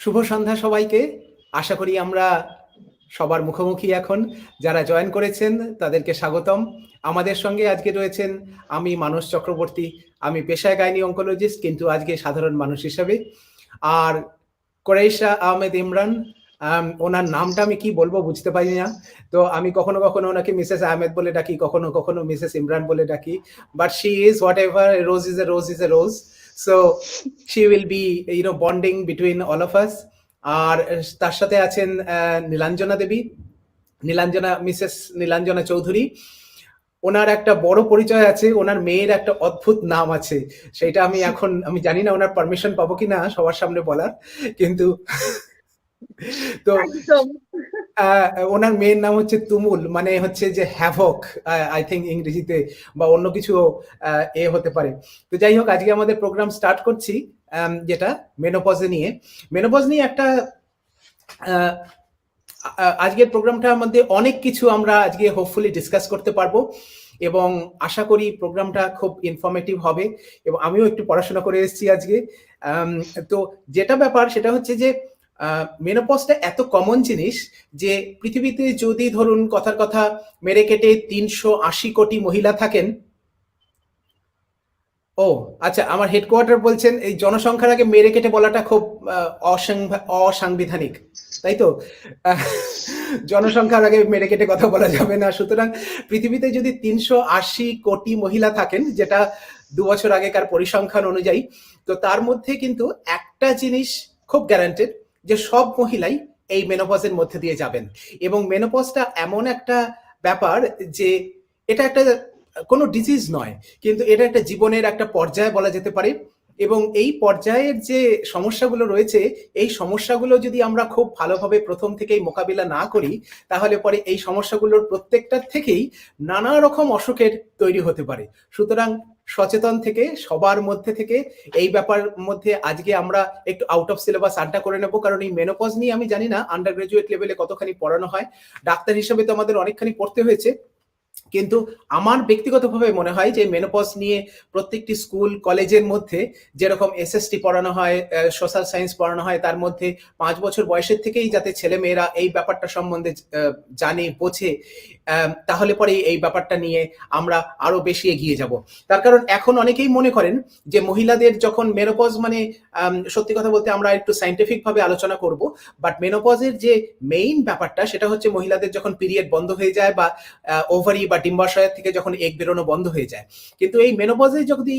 শুভ সন্ধ্যা সবাইকে। আশা করি আমরা সবার মুখোমুখি এখন। যারা জয়েন করেছেন তাদেরকে স্বাগতম। আমাদের সঙ্গে আজকে রয়েছেন আমি মানস চক্রবর্তী। আমি পেশায় গাইনি অঙ্কোলজিস্ট, কিন্তু আজকে সাধারণ মানুষ হিসাবে। আর কোরেশা আহমেদ ইমরান, ওনার নামটা আমি কি বলবো বুঝতে পারি না। তো আমি কখনো কখনো ওনাকে মিসেস আহমেদ বলে ডাকি, কখনো কখনো মিসেস ইমরান বলে ডাকি। But she is what ever, rose is a rose is a rose. So she will be bonding between all of us. আর তার সাথে আছেন নীলাঞ্জনা দেবী, মিসেস নীলাঞ্জনা চৌধুরী। ওনার একটা বড় পরিচয় আছে, ওনার মেয়ের একটা অদ্ভুত নাম আছে। সেটা আমি জানি না ওনার পারমিশন পাবো কিনা সবার সামনে বলার, কিন্তু তো ওনার মেয়ের নাম হচ্ছে তুমুল, মানে হচ্ছে যে হ্যাভক, আই থিঙ্ক ইংরেজিতে, বা অন্য কিছু হতে পারে। তো যাই হোক, আজকে আমাদের প্রোগ্রাম স্টার্ট করছি যেটা মেনোপজে নিয়ে। মেনোপজ নিয়ে একটা আজকের প্রোগ্রামটার মধ্যে অনেক কিছু আমরা আজকে হোপফুলি ডিসকাস করতে পারবো, এবং আশা করি প্রোগ্রামটা খুব ইনফরমেটিভ হবে। এবং আমিও একটু পড়াশোনা করে এসেছি আজকে। তো যেটা ব্যাপার সেটা হচ্ছে যে মেনোপজটা এত কমন জিনিস যে পৃথিবীতে যদি ধরুন কথার কথা মেরে কেটে 380 কোটি মহিলা থাকেন। ও আচ্ছা, আমার হেডকোয়ার্টার বলছেন এই জনসংখ্যার আগে মেরে কেটে বলাটা খুব অসাংবিধানিক, তাই তো? জনসংখ্যার আগে মেরে কেটে কথা বলা যাবে না। সুতরাং পৃথিবীতে যদি 380 কোটি মহিলা থাকেন, যেটা 2 বছর আগেকার পরিসংখ্যান অনুযায়ী, তো তার মধ্যে কিন্তু একটা জিনিস খুব গ্যারান্টেড, যে সব মহিলাই এই মেনোপজের মধ্যে দিয়ে যাবেন। এবং মেনোপজটা এমন একটা ব্যাপার যে এটা একটা কোনো ডিজিজ নয়, কিন্তু এটা একটা জীবনের একটা পর্যায় বলা যেতে পারে। এবং এই পর্যায়ের যে সমস্যাগুলো রয়েছে, এই সমস্যাগুলো যদি আমরা খুব ভালোভাবে প্রথম থেকেই মোকাবিলা না করি, তাহলে পরে এই সমস্যাগুলোর প্রত্যেকটার থেকেই নানা রকম অসুখের তৈরি হতে পারে। সুতরাং সচেতন থেকে, সবার মধ্যে থেকে এই ব্যাপার মধ্যে আজকে আমরা একটু আউট অফ সিলেবাস আড্ডা করে নেব। কারণ এই মেনোপজ নিয়ে আমি জানি না আন্ডার গ্রাজুয়েট লেভেলে কতখানি পড়ানো হয়। ডাক্তার হিসেবে তো আমাদের অনেকখানি পড়তে হয়েছে, কিন্তু আমার ব্যক্তিগতভাবে মনে হয় যে মেনোপজ নিয়ে প্রত্যেকটি স্কুল কলেজের মধ্যে যেরকম এসএসটি পড়ানো হয়, সোশ্যাল সায়েন্স পড়ানো হয়, তার মধ্যে 5 বছর বয়সের থেকেই যাতে ছেলেমেয়েরা এই ব্যাপারটা সম্বন্ধে জানে, বোঝে, তাহলে পরে এই ব্যাপারটা নিয়ে আমরা আরো বেশি এগিয়ে যাব। তার কারণ এখন অনেকেই মনে করেন যে মহিলাদের যখন মেনোপজ, মানে সত্যি কথা বলতে আমরা একটু সায়েন্টিফিক ভাবে আলোচনা করব, বাট মেনোপজের যে মেইন ব্যাপারটা সেটা হচ্ছে মহিলাদের যখন পিরিয়ড বন্ধ হয়ে যায়, বা ওভারি বা ডিম্বাশয় থেকে যখন এগ বেরোনো বন্ধ হয়ে যায়। কিন্তু এই মেনোপজে যদি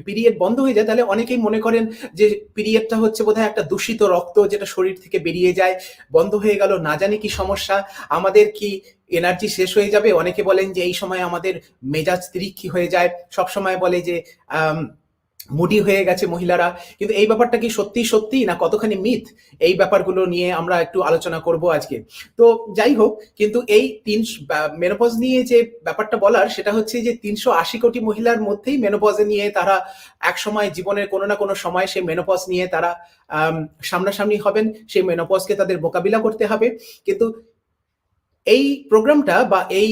পিরিয়ড বন্ধ হয়ে যায়, তাহলে অনেকেই মনে করেন যে পিরিয়ডটা হচ্ছে বোধহয় একটা দূষিত রক্ত যেটা শরীর থেকে বেরিয়ে যায়, বন্ধ হয়ে গেল, না জানি কি সমস্যা, আমাদের কি এনার্জি শেষ হয়ে যাবে। অনেকে বলেন যে এই সময় আমাদের মেজাজ তিরিক্ষি হয়ে যায়, সব সময় বলে যে মুডি হয়ে গেছে মহিলারা। কিন্তু এই ব্যাপারটা কি সত্যি সত্যি না কতখানি মিথ, এই ব্যাপারগুলো নিয়ে আমরা একটু আলোচনা করব আজকে। তো যাই হোক, কিন্তু এই মেনোপজ নিয়ে যে ব্যাপারটা বলার সেটা হচ্ছে যে 380 কোটি মহিলার মধ্যেই মেনোপজে নিয়ে তারা এক সময় জীবনের কোনো না কোনো সময় সেই মেনোপজ নিয়ে তারা সামনাসামনি হবেন, সেই মেনোপজকে তাদের মোকাবিলা করতে হবে। কিন্তু এই প্রোগ্রামটা বা এই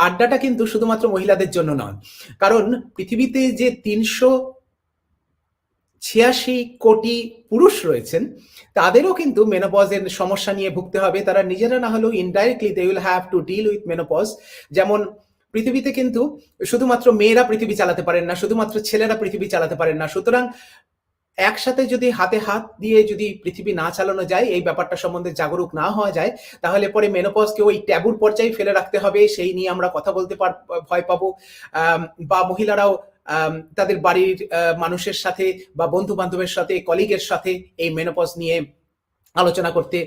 আড্ডাটা কিন্তু শুধুমাত্র মহিলাদের জন্য নয়, কারণ পৃথিবীতে যে 386 কোটি পুরুষ রয়েছেন, তাদেরও কিন্তু মেনোপজের সমস্যা নিয়ে ভুগতে হবে। তারা নিজেরা না হলেও indirectly they will have to deal with menopause. যেমন পৃথিবীতে কিন্তু শুধুমাত্র মেয়েরা পৃথিবী চালাতে পারেন না, শুধুমাত্র ছেলেরা পৃথিবী চালাতে পারেন না। সুতরাং একসাথে যদি হাতে হাত দিয়ে যদি পৃথিবী না চালানো যায়, এই ব্যাপারটা সম্বন্ধে জাগরুক না হওয়া যায়, তাহলে পরে মেনোপজকে ওই ট্যাবুর পর্যায়ে ফেলে রাখতে হবে, সেই নিয়ে আমরা কথা বলতে ভয় পাবো। বা মহিলারাও তাদের বাড়ির মানুষের সাথে বা বন্ধু বান্ধবের সাথে, কলিগের সাথে এই মেনোপজ নিয়ে আলোচনা করতে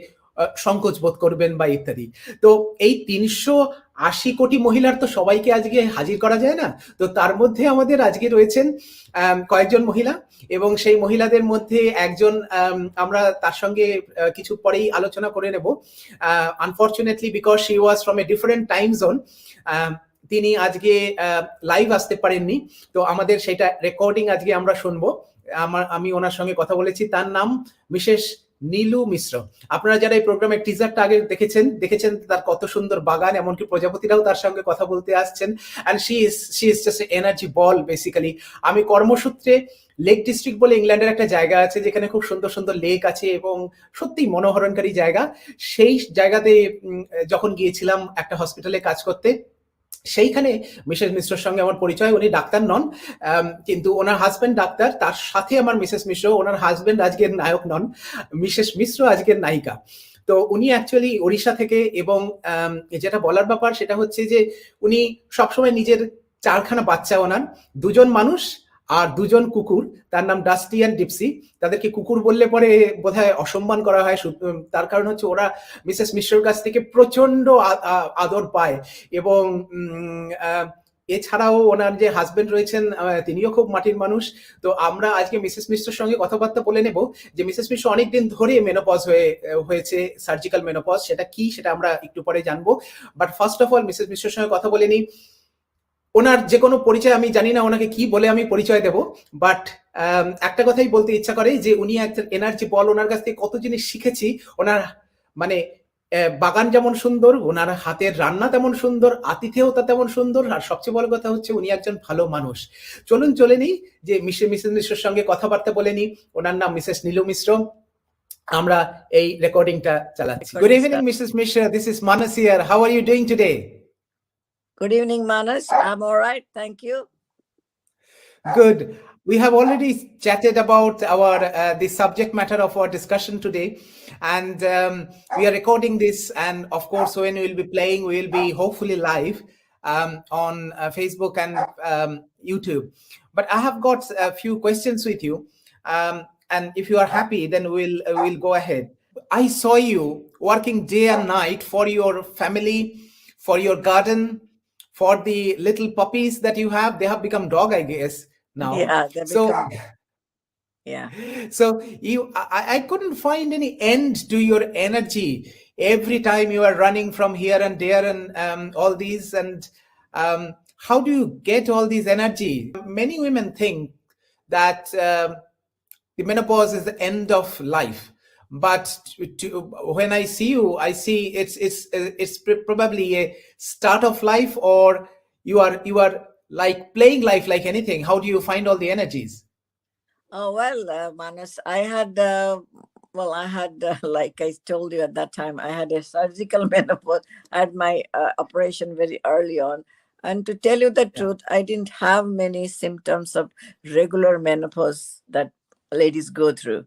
সংকোচ বোধ করবেন বা ইত্যাদি। তো এই 380 কোটি মহিলার তো সবাইকে আজকে হাজির করা যায় না। তো তার মধ্যে আমাদের আজকে রয়েছেন কয়েকজন মহিলা, এবং সেই মহিলাদের মধ্যে একজন, আমরা তার সঙ্গে কিছু পরেই আলোচনা করে নেব। Unfortunately because she was from a different time zone, তিনি আজকে লাইভ আসতে পারেননি। তো আমাদের সেটা রেকর্ডিং আজকে আমরা শুনবো। আমি ওনার সঙ্গে কথা বলেছি। তার নাম মিসেস নীলু মিশ্র। আপনারা যারা এই প্রোগ্রামের টিজারটা আগে দেখেছেন তার কত সুন্দর বাগান, এমনকি প্রজাপতিরাও তার সঙ্গে কথা বলতে আসছেন। And she is just energy ball basically. আমি কর্মসূত্রে লেক ডিস্ট্রিক্ট বলে ইংল্যান্ডের একটা জায়গা আছে যেখানে খুব সুন্দর সুন্দর লেক আছে এবং সত্যি মনোহরণকারী জায়গা। সেই জায়গাতে যখন গিয়েছিলাম একটা হসপিটালে কাজ করতে, সেইখানে মিসেস মিশ্রর সঙ্গে আমার পরিচয়। উনি ডাক্তার নন, কিন্তু ওনার হাজবেন্ড ডাক্তার, তার সাথে আমার মিসেস মিশ্র। ওনার হাজবেন্ড আজকের নায়ক নন, মিসেস মিশ্র আজকের নায়িকা। তো উনি অ্যাকচুয়ালি ওড়িশা থেকে, এবং যেটা বলার ব্যাপার সেটা হচ্ছে যে উনি সবসময় নিজের 4খানা বাচ্চা, ওনার 2জন মানুষ আর 2জন কুকুর, তার নাম ডাস্টি অ্যান্ড ডিপসি। তাদেরকে কুকুর বললে পরে বোধহয় অসম্মান করা হয়, তার কারণ হচ্ছে ওরা মিসেস মিশ্রর কাছ থেকে প্রচন্ড আদর পায়। এবং এছাড়াও ওনার যে হাজবেন্ড রয়েছেন তিনিও খুব মাটির মানুষ। তো আমরা আজকে মিসেস মিশ্রর সঙ্গে কথাবার্তা বলে নেব যে মিসেস মিশ্র অনেকদিন ধরে মেনোপজ হয়েছে, সার্জিক্যাল মেনোপজ, সেটা কি সেটা আমরা একটু পরে জানবো। But first of all Mrs মিশ্রর সঙ্গে কথা বলে নিই। ওনার যে কোনো পরিচয়, আমি জানি না ওনাকে কি বলে আমি পরিচয় দেব, বাট একটা কথাই বলতে ইচ্ছা করে যে উনি একজন এনার্জি বল। ওনার কাছ থেকে কত জিনিস শিখেছি। ওনার মানে বাগান যেমন সুন্দর, ওনার হাতের রান্না তেমন সুন্দর, আতিথেয়তা তেমন সুন্দর, আর সবচেয়ে বড় কথা হচ্ছে উনি একজন ভালো মানুষ। চলুন চলে নিই যে মিসেস মিশ্রের সঙ্গে কথাবার্তা বলে নিই। ওনার নাম মিসেস নীলু মিশ্র। আমরা এই রেকর্ডিংটা চালাচ্ছি। Good evening Mrs Mishra, this is Manas here. How are you doing today? Good evening, Manas. I'm all right. Thank you. Good. We have already chatted about the subject matter of our discussion today, and we are recording this, and of course when we will be playing, we will be hopefully live on Facebook and YouTube. But I have got a few questions with you, and if you are happy, then we'll go ahead. I saw you working day and night for your family, for your garden, for the little puppies that you have. They have become dog, I guess, now. Yeah, they become. Yeah. So I couldn't find any end to your energy. Every time you are running from here and there and all these, and how do you get all these energy? Many women think that the menopause is the end of life, but when I see you, I see it's probably a start of life, or you are like playing life like anything. How do you find all the energies? Oh, well, Manas, I had, like I told you at that time, I had a surgical menopause. I had my operation very early on. And to tell you the truth, I didn't have many symptoms of regular menopause that ladies go through.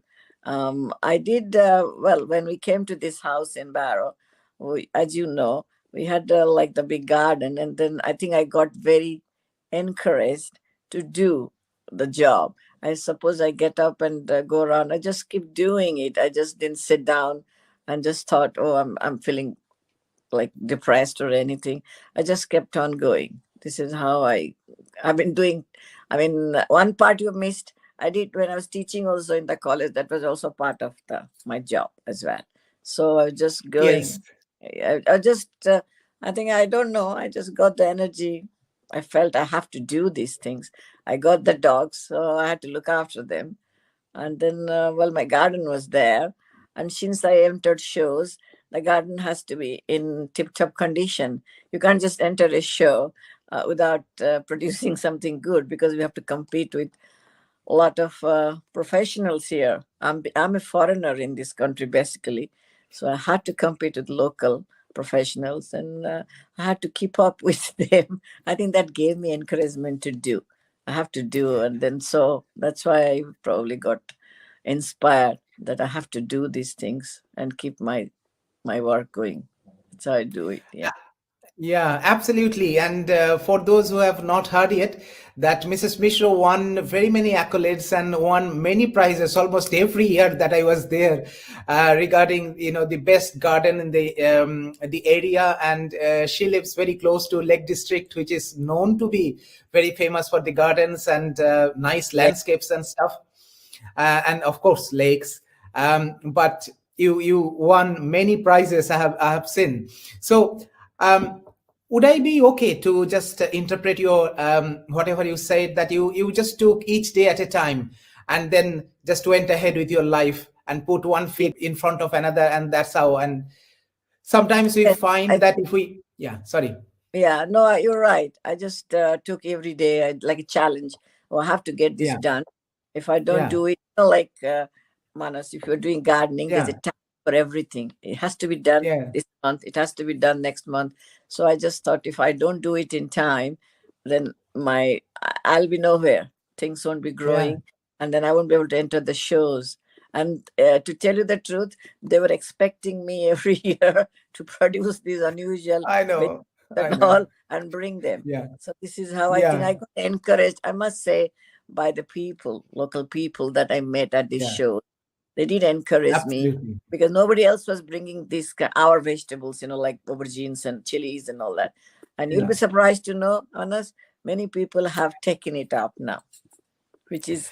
I did, when we came to this house in Barrow, as you know, we had like the big garden. And then I think I got very encouraged to do the job. I suppose I get up and go around. I just keep doing it. I just didn't sit down and just thought, oh, I'm feeling like depressed or anything. I just kept on going. This is how I've been doing. I mean, one part you missed. I did when I was teaching also in the college. That was also part of my job as well. So I was just going. Yes. I think, I don't know. I just got the energy. I felt I have to do these things. I got the dogs, so I had to look after them. And then, my garden was there. And since I entered shows, the garden has to be in tip-top condition. You can't just enter a show without producing something good, because we have to compete with a lot of professionals here. I'm a foreigner in this country, basically. So I had to compete with local professionals, and I had to keep up with them. I think that gave me encouragement to do. I have to do. And then, so that's why I probably got inspired that I have to do these things and keep my work going. That's how I do it. Yeah, absolutely. And for those who have not heard yet, that Mrs. Mishra won very many accolades and won many prizes almost every year that I was there, regarding the best garden in the area. And she lives very close to Lake District, which is known to be very famous for the gardens and nice landscapes and stuff, and of course lakes. But you won many prizes, I have seen. So would I be okay to just interpret your whatever you said, that you just took each day at a time and then just went ahead with your life and put one feet in front of another, and that's how. And sometimes we Yes, find I that if we, yeah, sorry, Yeah, no, you're right. I just took every day like a challenge. Oh, I have to get this yeah, done. If I don't yeah, do it, like Manas, if you're doing gardening, there's a yeah, time for everything. It has to be done yeah, this month. It has to be done next month. So I just thought if I don't do it in time, then I'll be nowhere. Things won't be yeah, growing, and then I won't be able to enter the shows. And to tell you the truth, they were expecting me every year to produce these unusual I know, I and know, all and bring them. yeah, So this is how I think yeah, I got encouraged, I must say, by the people, local people that I met at this yeah, show. They did encourage me absolutely, because nobody else was bringing our vegetables, like aubergines and chilies and all that. And you'll be yeah. surprised to know, honest, many people have taken it up now, which is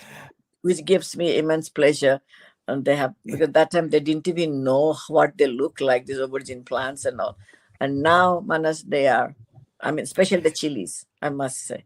which gives me immense pleasure. And they have, because that time they didn't even know what they look like, these aubergine plants and all. And now, Manas, they are, I mean, especially the chilies, I must say.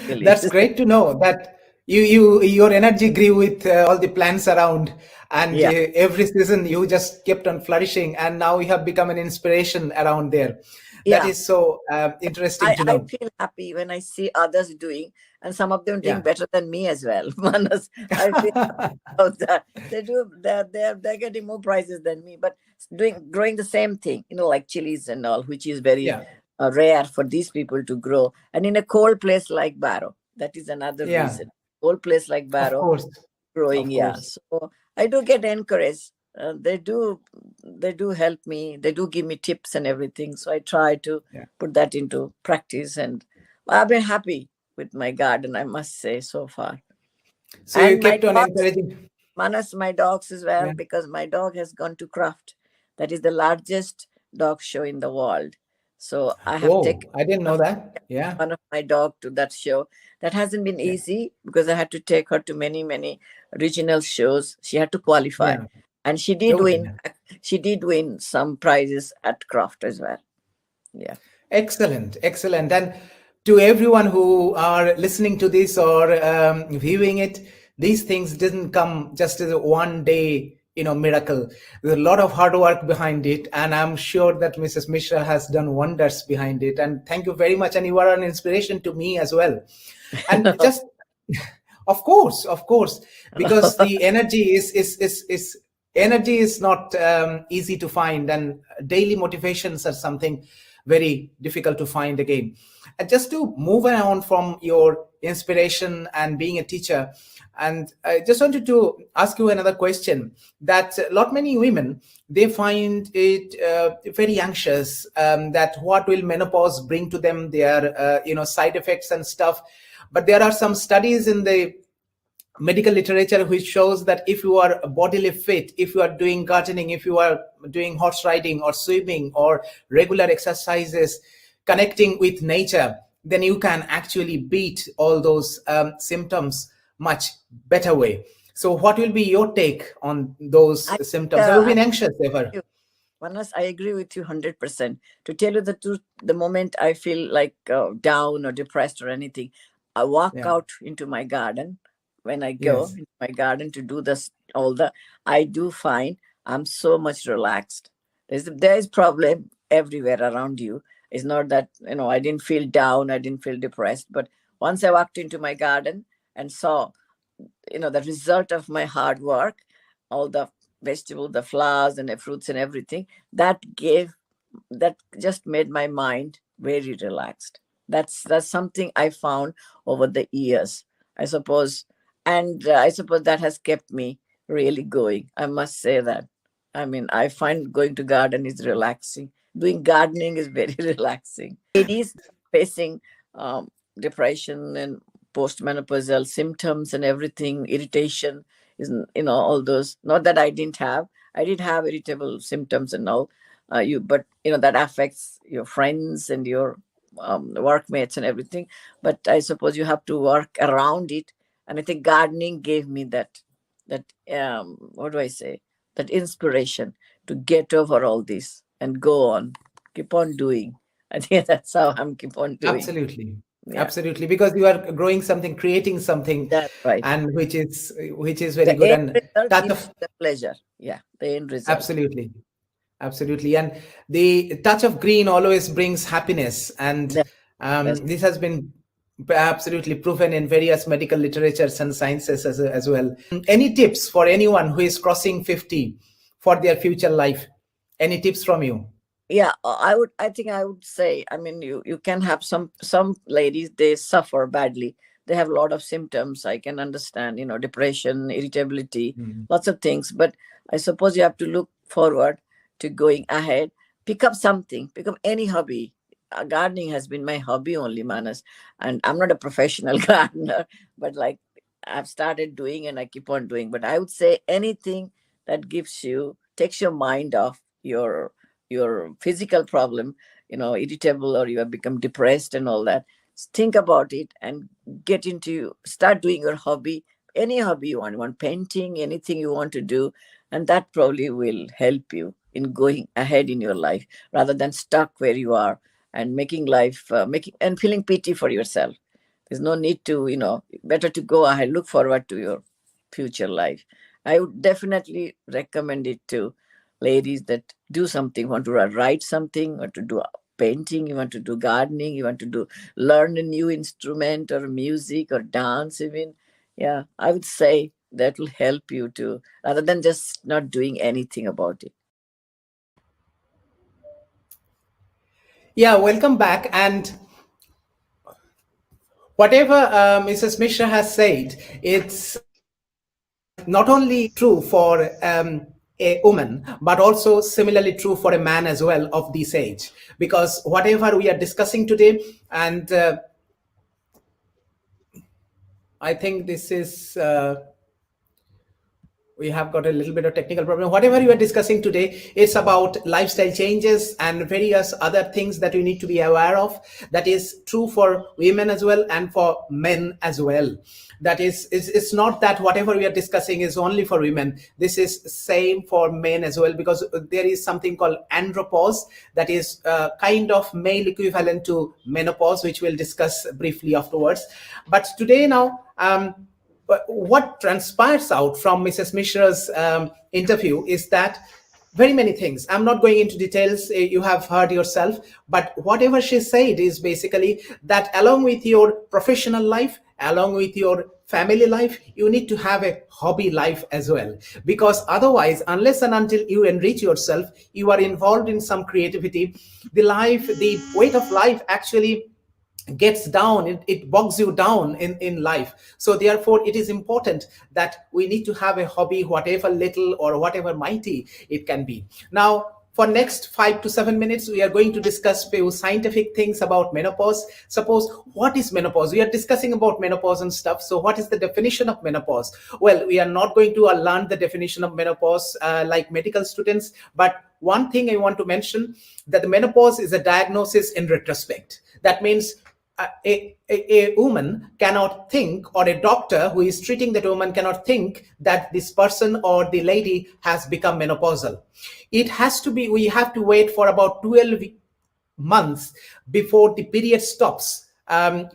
Chilies. That's great to know that your energy grew with all the plants around, and Yeah. every season you just kept on flourishing, and now you have become an inspiration around there. That Yeah. is so interesting to I know. feel happy when I see others doing, and some of them doing Yeah. better than me as well. Manas, I feel about that. They're getting more prizes than me, but growing the same thing, like chilies and all, which is very Yeah. rare for these people to grow. And in a cold place like Barrow, that is another Yeah. reason. Cold place like Of Barrow, course. growing, Of yeah. course. So I do get encouraged. They do help me. They do give me tips and everything. So I try to Yeah. put that into practice, and I've been happy with my garden, I must say, so far. So you And my kept on dogs, encouraging. Manas, my dogs as well, Yeah. because my dog has gone to Craft. That is the largest dog show in the world. So I have taken Oh, I didn't one know of that. Yeah. one of my dog to that show. That hasn't been Yeah. easy because I had to take her to many, many regional shows. She had to qualify. Yeah. And she did Oh win. dear. She did win some prizes at Craft as well. Yeah. Excellent, excellent. And to everyone who are listening to this or viewing it, these things didn't come just as a one day, miracle. There's a lot of hard work behind it, and I'm sure that Mrs. Mishra has done wonders behind it. And thank you very much. And you are an inspiration to me as well. And just, of course, because the energy is energy is not easy to find, and daily motivations are something very difficult to find again. And just to move on from your inspiration and being a teacher, and I just wanted to ask you another question, that a lot many women, they find it very anxious, that what will menopause bring to them, their side effects and stuff. But there are some studies in the medical literature which shows that if you are bodily fit, if you are doing gardening, if you are doing horse riding or swimming or regular exercises, connecting with nature, then you can actually beat all those symptoms much better way. So what will be your take on those I, symptoms? Have you I been anxious ever? Manas, I agree with you 100%. To tell you the truth, the moment I feel like down or depressed or anything, I walk Yeah. out into my garden. When I go Yes. into my garden to do this, I do find I'm so much relaxed. There is problem everywhere around you. It's not that, I didn't feel down, I didn't feel depressed. But once I walked into my garden and saw the result of my hard work, all the vegetables, the flowers and the fruits and everything, that just made my mind very relaxed. That's something I found over the years, I suppose. And I suppose that has kept me really going, I must say that. I mean, I find going to garden is relaxing. Doing gardening is very relaxing. Ladies facing depression and postmenopausal symptoms and everything, irritation, is all those. Not that I did have irritable symptoms and all. But that affects your friends and your workmates and everything. But I suppose you have to work around it. And I think gardening gave me that what do I say? That inspiration to get over all this and go on, keep on doing. I think that's how I'm keep on doing. Absolutely. Yeah, Absolutely, because you are growing something, creating something, that's right. and which is very The good. end And result touch gives of you the pleasure. Yeah, the end result. absolutely, absolutely, and the touch of green always brings happiness, and That, that's this has been absolutely proven in various medical literatures and sciences as well. Any tips for anyone who is crossing 50 for their future life? Any tips from you? yeah. I think I would say, I mean, you can have some ladies, they suffer badly. They have a lot of symptoms. I can understand, depression, irritability, Mhm. lots of things. But I suppose you have to look forward to going ahead. Pick up something, pick up any hobby. Gardening has been my hobby only, Manas, and I'm not a professional gardener, but like, I've started doing and I keep on doing. But I would say anything that takes your mind off your physical problem, irritable, or you have become depressed and all that. Think about it and start doing your hobby, any hobby you want painting, anything you want to do, and that probably will help you in going ahead in your life rather than stuck where you are and making life making and feeling pity for yourself. There's no need to, better to go ahead, look forward to your future life. I would definitely recommend it to ladies that do something, want to write something, want to do painting, you want to do gardening, you want to do learn a new instrument or music or dance even. Yeah, I would say that will help you to, rather than just not doing anything about it. Yeah, welcome back. And whatever Mrs. Mishra has said, it's not only true for a woman, but also similarly true for a man as well of this age. Because whatever we are discussing today, and I think this is we have got a little bit of technical problem. Whatever you are discussing today, it's about lifestyle changes and various other things that you need to be aware of. That is true for women as well and for men as well. That is, it's not that whatever we are discussing is only for women. This is same for men as well, because there is something called andropause, that is kind of male equivalent to menopause, which we'll discuss briefly afterwards. But today now, but what transpires out from Mrs. Mishra's interview is that very many things. I'm not going into details, you have heard yourself, but whatever she said is basically that along with your professional life, along with your family life, you need to have a hobby life as well. Because otherwise, unless and until you enrich yourself, you are involved in some creativity, the weight of life actually gets down, it bogs you down in life. So therefore it is important that we need to have a hobby, whatever little or whatever mighty it can be. Now for next 5 to 7 minutes we are going to discuss few scientific things about menopause. Suppose, what is menopause? We are discussing about menopause and stuff, so what is the definition of menopause? Well, we are not going to learn the definition of menopause like medical students, but one thing I want to mention, that the menopause is a diagnosis in retrospect. That means a woman cannot think, or a doctor who is treating that woman cannot think that this person or the lady has become menopausal. It has to be, we have to wait for about 12 months before the period stops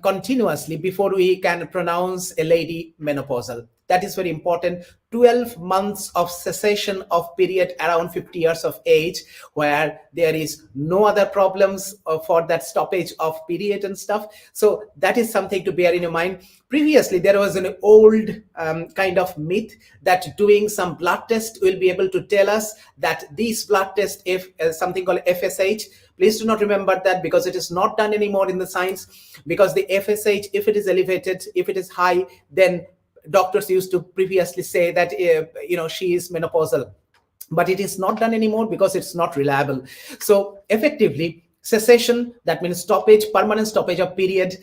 continuously before we can pronounce a lady menopausal. That is very important. 12 months of cessation of period around 50 years of age, where there is no other problems for that stoppage of period and stuff. So that is something to bear in your mind. Previously there was an old kind of myth that doing some blood test will be able to tell us that this blood test, if something called FSH, please do not remember that, because it is not done anymore in the science. Because the FSH, if it is elevated, if it is high, then doctors used to previously say that she is menopausal, but it is not done anymore because it's not reliable. So effectively, cessation, that means stoppage, permanent stoppage of period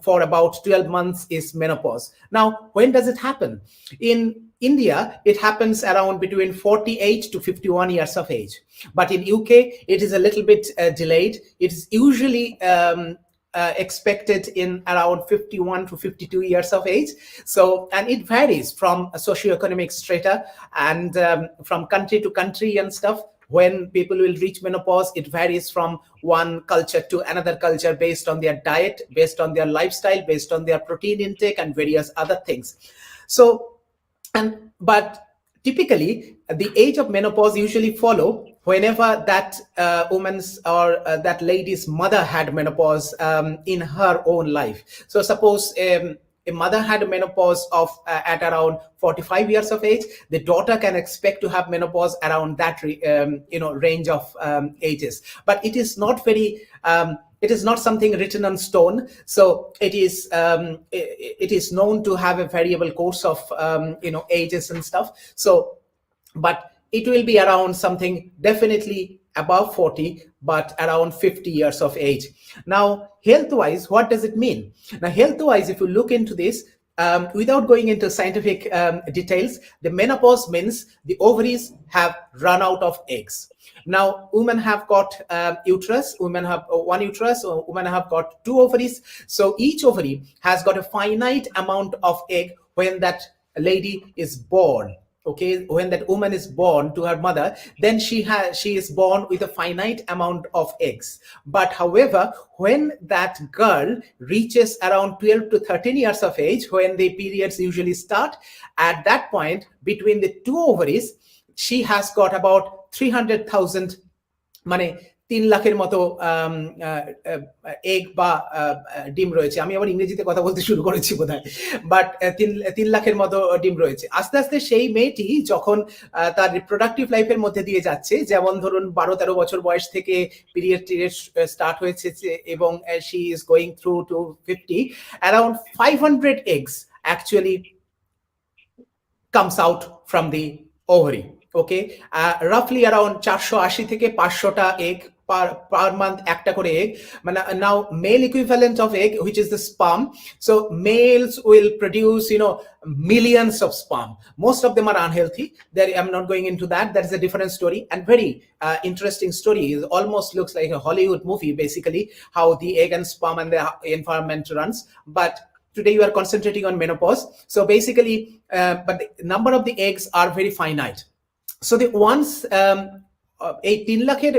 for about 12 months is menopause. Now when does it happen? In India it happens around between 48 to 51 years of age, but in UK it is a little bit delayed. It is usually expected in around 51 to 52 years of age. So, and it varies from socioeconomic strata and from country to country and stuff. when people will reach menopause, it varies from one culture to another culture based on their diet, based on their lifestyle, based on their protein intake, and various other things. So, but typically the age of menopause usually follow whenever that woman's or that lady's mother had menopause in her own life. So suppose a mother had a menopause of at around 45 years of age, the daughter can expect to have menopause around that range of ages. But it is not very it is not something written on stone, so it is known to have a variable course of ages and stuff. So, but it will be around something definitely above 40, but around 50 years of age. Now, health wise, what does it mean? Now, health wise, if you look into this, without going into scientific details, the menopause means the ovaries have run out of eggs. Now, women have got uterus, women have one uterus, or women have got two ovaries. So each ovary has got a finite amount of egg when that lady is born. Okay, when that woman is born to her mother, then she is born with a finite amount of eggs. But however, when that girl reaches around 12 to 13 years of age, when the periods usually start, at that point between the two ovaries, she has got about 300,000 মানে 3 লাখের মতো egg বা ডিম রয়েছে। আমি আবার ইংরেজিতে কথা বলতে শুরু করেছি বোধহয়, বাট 3 লাখের মতো ডিম রয়েছে। আস্তে আস্তে সেই মেয়েটি যখন তার রিপ্রোডাক্টিভ লাইফের মধ্যে দিয়ে যাচ্ছে, যেমন ধরুন 12-13 বছর বয়স থেকে পিরিয়ড স্টার্ট হয়েছে এবং she is going through to 50, around 500 eggs actually comes out from the ovary. Okay, roughly around 480 থেকে 500টা egg per month একটা করে egg. Now male equivalent of egg, which is the sperm, so males will produce millions of sperm. Most of them are unhealthy. I'm not going into that. That is a different story, and very interesting story. It almost looks like a Hollywood movie, basically, how the egg and sperm and the environment runs. But today you are concentrating on menopause. So basically, but the number of the eggs are very finite. So the once এই 3 লাখের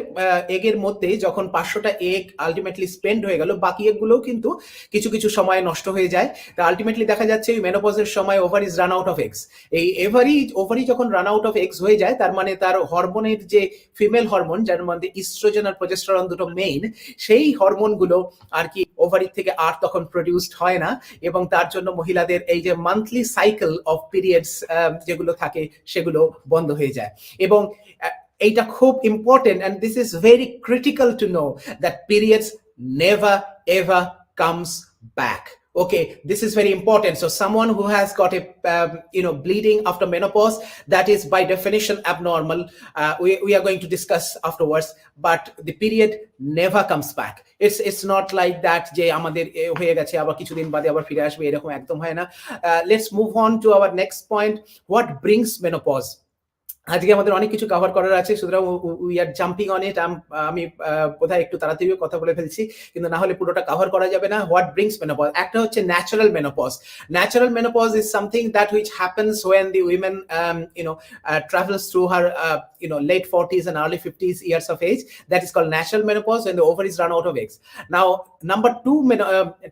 এগের মধ্যে যখন 500টা egg ultimately spend হয়ে গেল, বাকি এগগুলোও কিন্তু কিছু কিছু সময় নষ্ট হয়ে যায়। তা আলটিমেটলি দেখা যাচ্ছে এই মেনোপজের সময় ovaries run out of eggs. এই ওভারি যখন রান আউট অফ এগস হয়ে যায়, তার মানে তার হরমোনের যে ফিমেল হরমোন, যার মধ্যে ইস্ট্রোজেন আর প্রজেস্টেরন দুটো মেইন, সেই হরমোনগুলো আর কি ওভারি থেকে আর তখন প্রডিউসড হয় না, এবং তার জন্য মহিলাদের এই যে মান্থলি সাইকেল অফ পিরিয়ডস যেগুলো থাকে সেগুলো বন্ধ হয়ে যায়। এবং এটা খুব important, and this is very critical to know, that periods never ever comes back. Okay, this is very important. So someone who has got a bleeding after menopause, that is by definition abnormal. We are going to discuss afterwards, but the period never comes back. It's not like that যে আমাদের হয়ে গেছে আবার কিছুদিন বাদে আবার ফিরে আসবে, এরকম একদম হয় না। Let's move on to our next point. What brings menopause? আজকে আমাদের অনেক কিছু কভার করার আছে, সুতরাং we are jumping on it. আমি বোধহয় একটু তাড়াতাড়ি কথা বলে ফেলছি, কিন্তু না হলে পুরোটা কভার করা যাবে না। What brings menopause? একটা হচ্ছে natural menopause. Natural menopause is something that which happens when the women travels through her late 40s and early 50s years of age. That is called natural menopause, when the ovaries run out of eggs. Now, number 2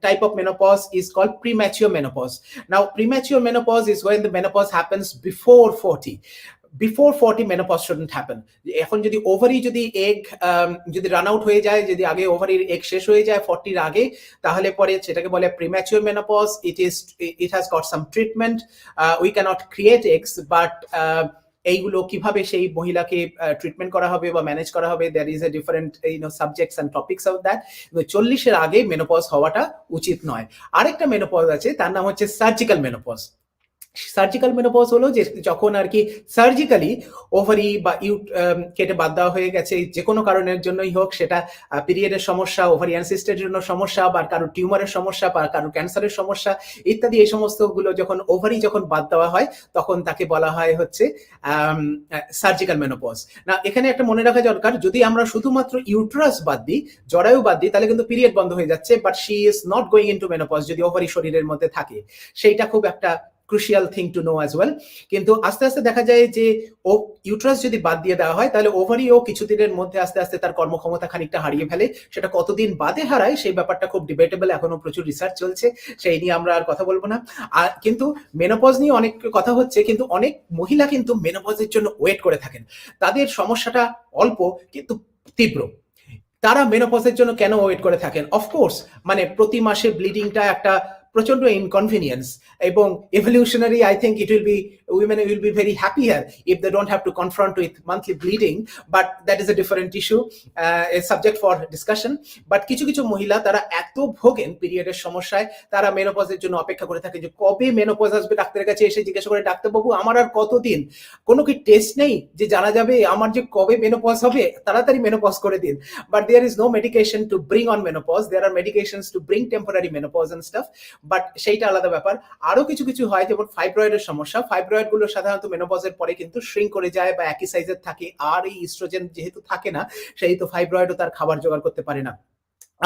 type of menopause is called premature menopause. Now, premature menopause is when the menopause happens before 40. Before 40 menopause shouldn't happen. এখন যদি ovary যদি egg যদি run out হয়ে যায়, যদি আগে ওভারির egg শেষ হয়ে যায় 40 আগে, তাহলে পরে সেটাকে বলে premature menopause. It has got some treatment. We cannot create eggs, but এইগুলো কিভাবে সেই মহিলাকে ট্রিটমেন্ট করা হবে বা ম্যানেজ করা হবে, there is a different subjects and topics of that. 40-এর আগে মেনোপজ হওয়াটা উচিত নয়। আরেকটা মেনোপজ আছে, তার নাম হচ্ছে সার্জিক্যাল মেনোপজ। সার্জিক্যাল মেনোপজ হলো যে যখন আর কি সার্জিক্যালি ওভারি বা কেটে বাদ দেওয়া হয়ে গেছে, যে কোনো কারণের জন্যই হোক, সেটা পিরিয়ডের সমস্যা, ওভারিয়ান সিস্টের জন্য সমস্যা, বা কারো টিউমারের সমস্যা, বা কারো ক্যান্সারের সমস্যা ইত্যাদি, এই সমস্তগুলো যখন ওভারি যখন বাদ দেওয়া হয়, তখন তাকে বলা হয় হচ্ছে সার্জিক্যাল মেনোপজ। না, এখানে একটা মনে রাখা দরকার, যদি আমরা শুধুমাত্র ইউট্রাস বাদ দিই, জরায়ু বাদ দিই, তাহলে কিন্তু পিরিয়ড বন্ধ হয়ে যাচ্ছে, but she is not going into menopause যদি ওভারি শরীরের মধ্যে থাকে। সেইটা খুব একটা crucial thing to know as well. কিন্তু আস্তে আস্তে দেখা যায় যে ও ইউট্রাস যদি বাদ দিয়ে দেওয়া হয় তাহলে ওভারিও কিছুদিনের মধ্যে আস্তে আস্তে তার কর্মক্ষমতা খানিকটা হারিয়ে ফেলে। সেটা কতদিন বাদে হারায় সেই ব্যাপারটা খুব ডিবেটেবল, এখনো প্রচুর রিসার্চ চলছে, সেই নিয়ে আমরা আর কথা বলবো না। আর কিন্তু মেনোপজ নিয়ে অনেক কথা হচ্ছে, কিন্তু অনেক মহিলা কিন্তু মেনোপজের জন্য ওয়েট করে থাকেন। তাদের সমস্যাটা অল্প কিন্তু তীব্র। তারা মেনোপজের জন্য কেন ওয়েট করে থাকেন? অফকোর্স মানে প্রতি মাসে ব্লিডিংটা একটা প্রচন্ড ইনকনভিনিয়েন্স, এবং evolutionary I think it will be, women will be very happier if they don't have to confront with monthly bleeding, but that is a different issue, a subject for discussion. But কিছু কিছু মহিলা তারা এত ভোগেন পিরিয়ডের সমস্যায়, তারা মেনোপজের জন্য অপেক্ষা করে থাকে যে কবে মেনোপজ আসবে। ডাক্তারের কাছে এসে জিজ্ঞাসা করে, ডাক্তারবাবু আমার আর কতদিন? কোনো কি টেস্ট নেই যে জানা যাবে আমার যে কবে মেনোপজ হবে? তাড়াতাড়ি মেনোপজ করে দিন। But there is no medication to bring on menopause. There are medications to bring temporary menopause and stuff. But সেইটা আলাদা ব্যাপার। আরো কিছু কিছু হয়, যেমন ফাইব্রয়েডের সমস্যা। ফাইব্রয়েড গুলো সাধারণত মেনোপজের পরে কিন্তু শ্রিঙ্ক করে যায় বা একই সাইজের থাকে, আর এই ইস্ট্রোজেন যেহেতু থাকে না, সেই তো ফাইব্রয়েডও তার খাবার জোগাড় করতে পারে না।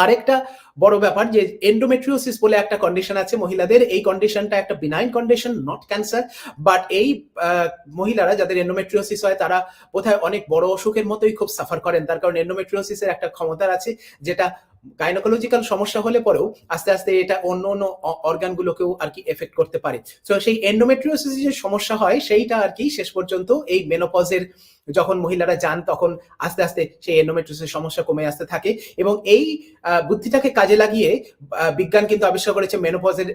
আরেকটা বড় ব্যাপার যে এন্ডোমেট্রিওসিস বলে একটা কন্ডিশন আছে মহিলাদের। এই কন্ডিশনটা একটা benign condition, not cancer, but এই মহিলারা যাদের এন্ডোমেট্রিওসিস হয় তারা বোধহয় অনেক বড় অসুখের মতোই খুব সাফার করেন। তার কারণ এন্ডোমেট্রিওসিসের একটা ক্ষমতা আছে যেটা গাইনোকোলজিক্যাল সমস্যা হলে পরেও আস্তে আস্তে এটা অন্য অন্য অর্গানগুলোকেও আর কি এফেক্ট করতে পারে। তো সেই এন্ডোমেট্রিওসিস যে সমস্যা হয় সেইটা আর কি শেষ পর্যন্ত এই মেনোপজের যখন মহিলারা যান তখন আস্তে আস্তে সেই এন্ডোমেট্রিওসিসের সমস্যা কমে আসতে থাকে। এবং এই বুদ্ধিটাকে কাজে লাগিয়ে বিজ্ঞান কিন্তু আবিষ্কার করেছে মেনোপজের,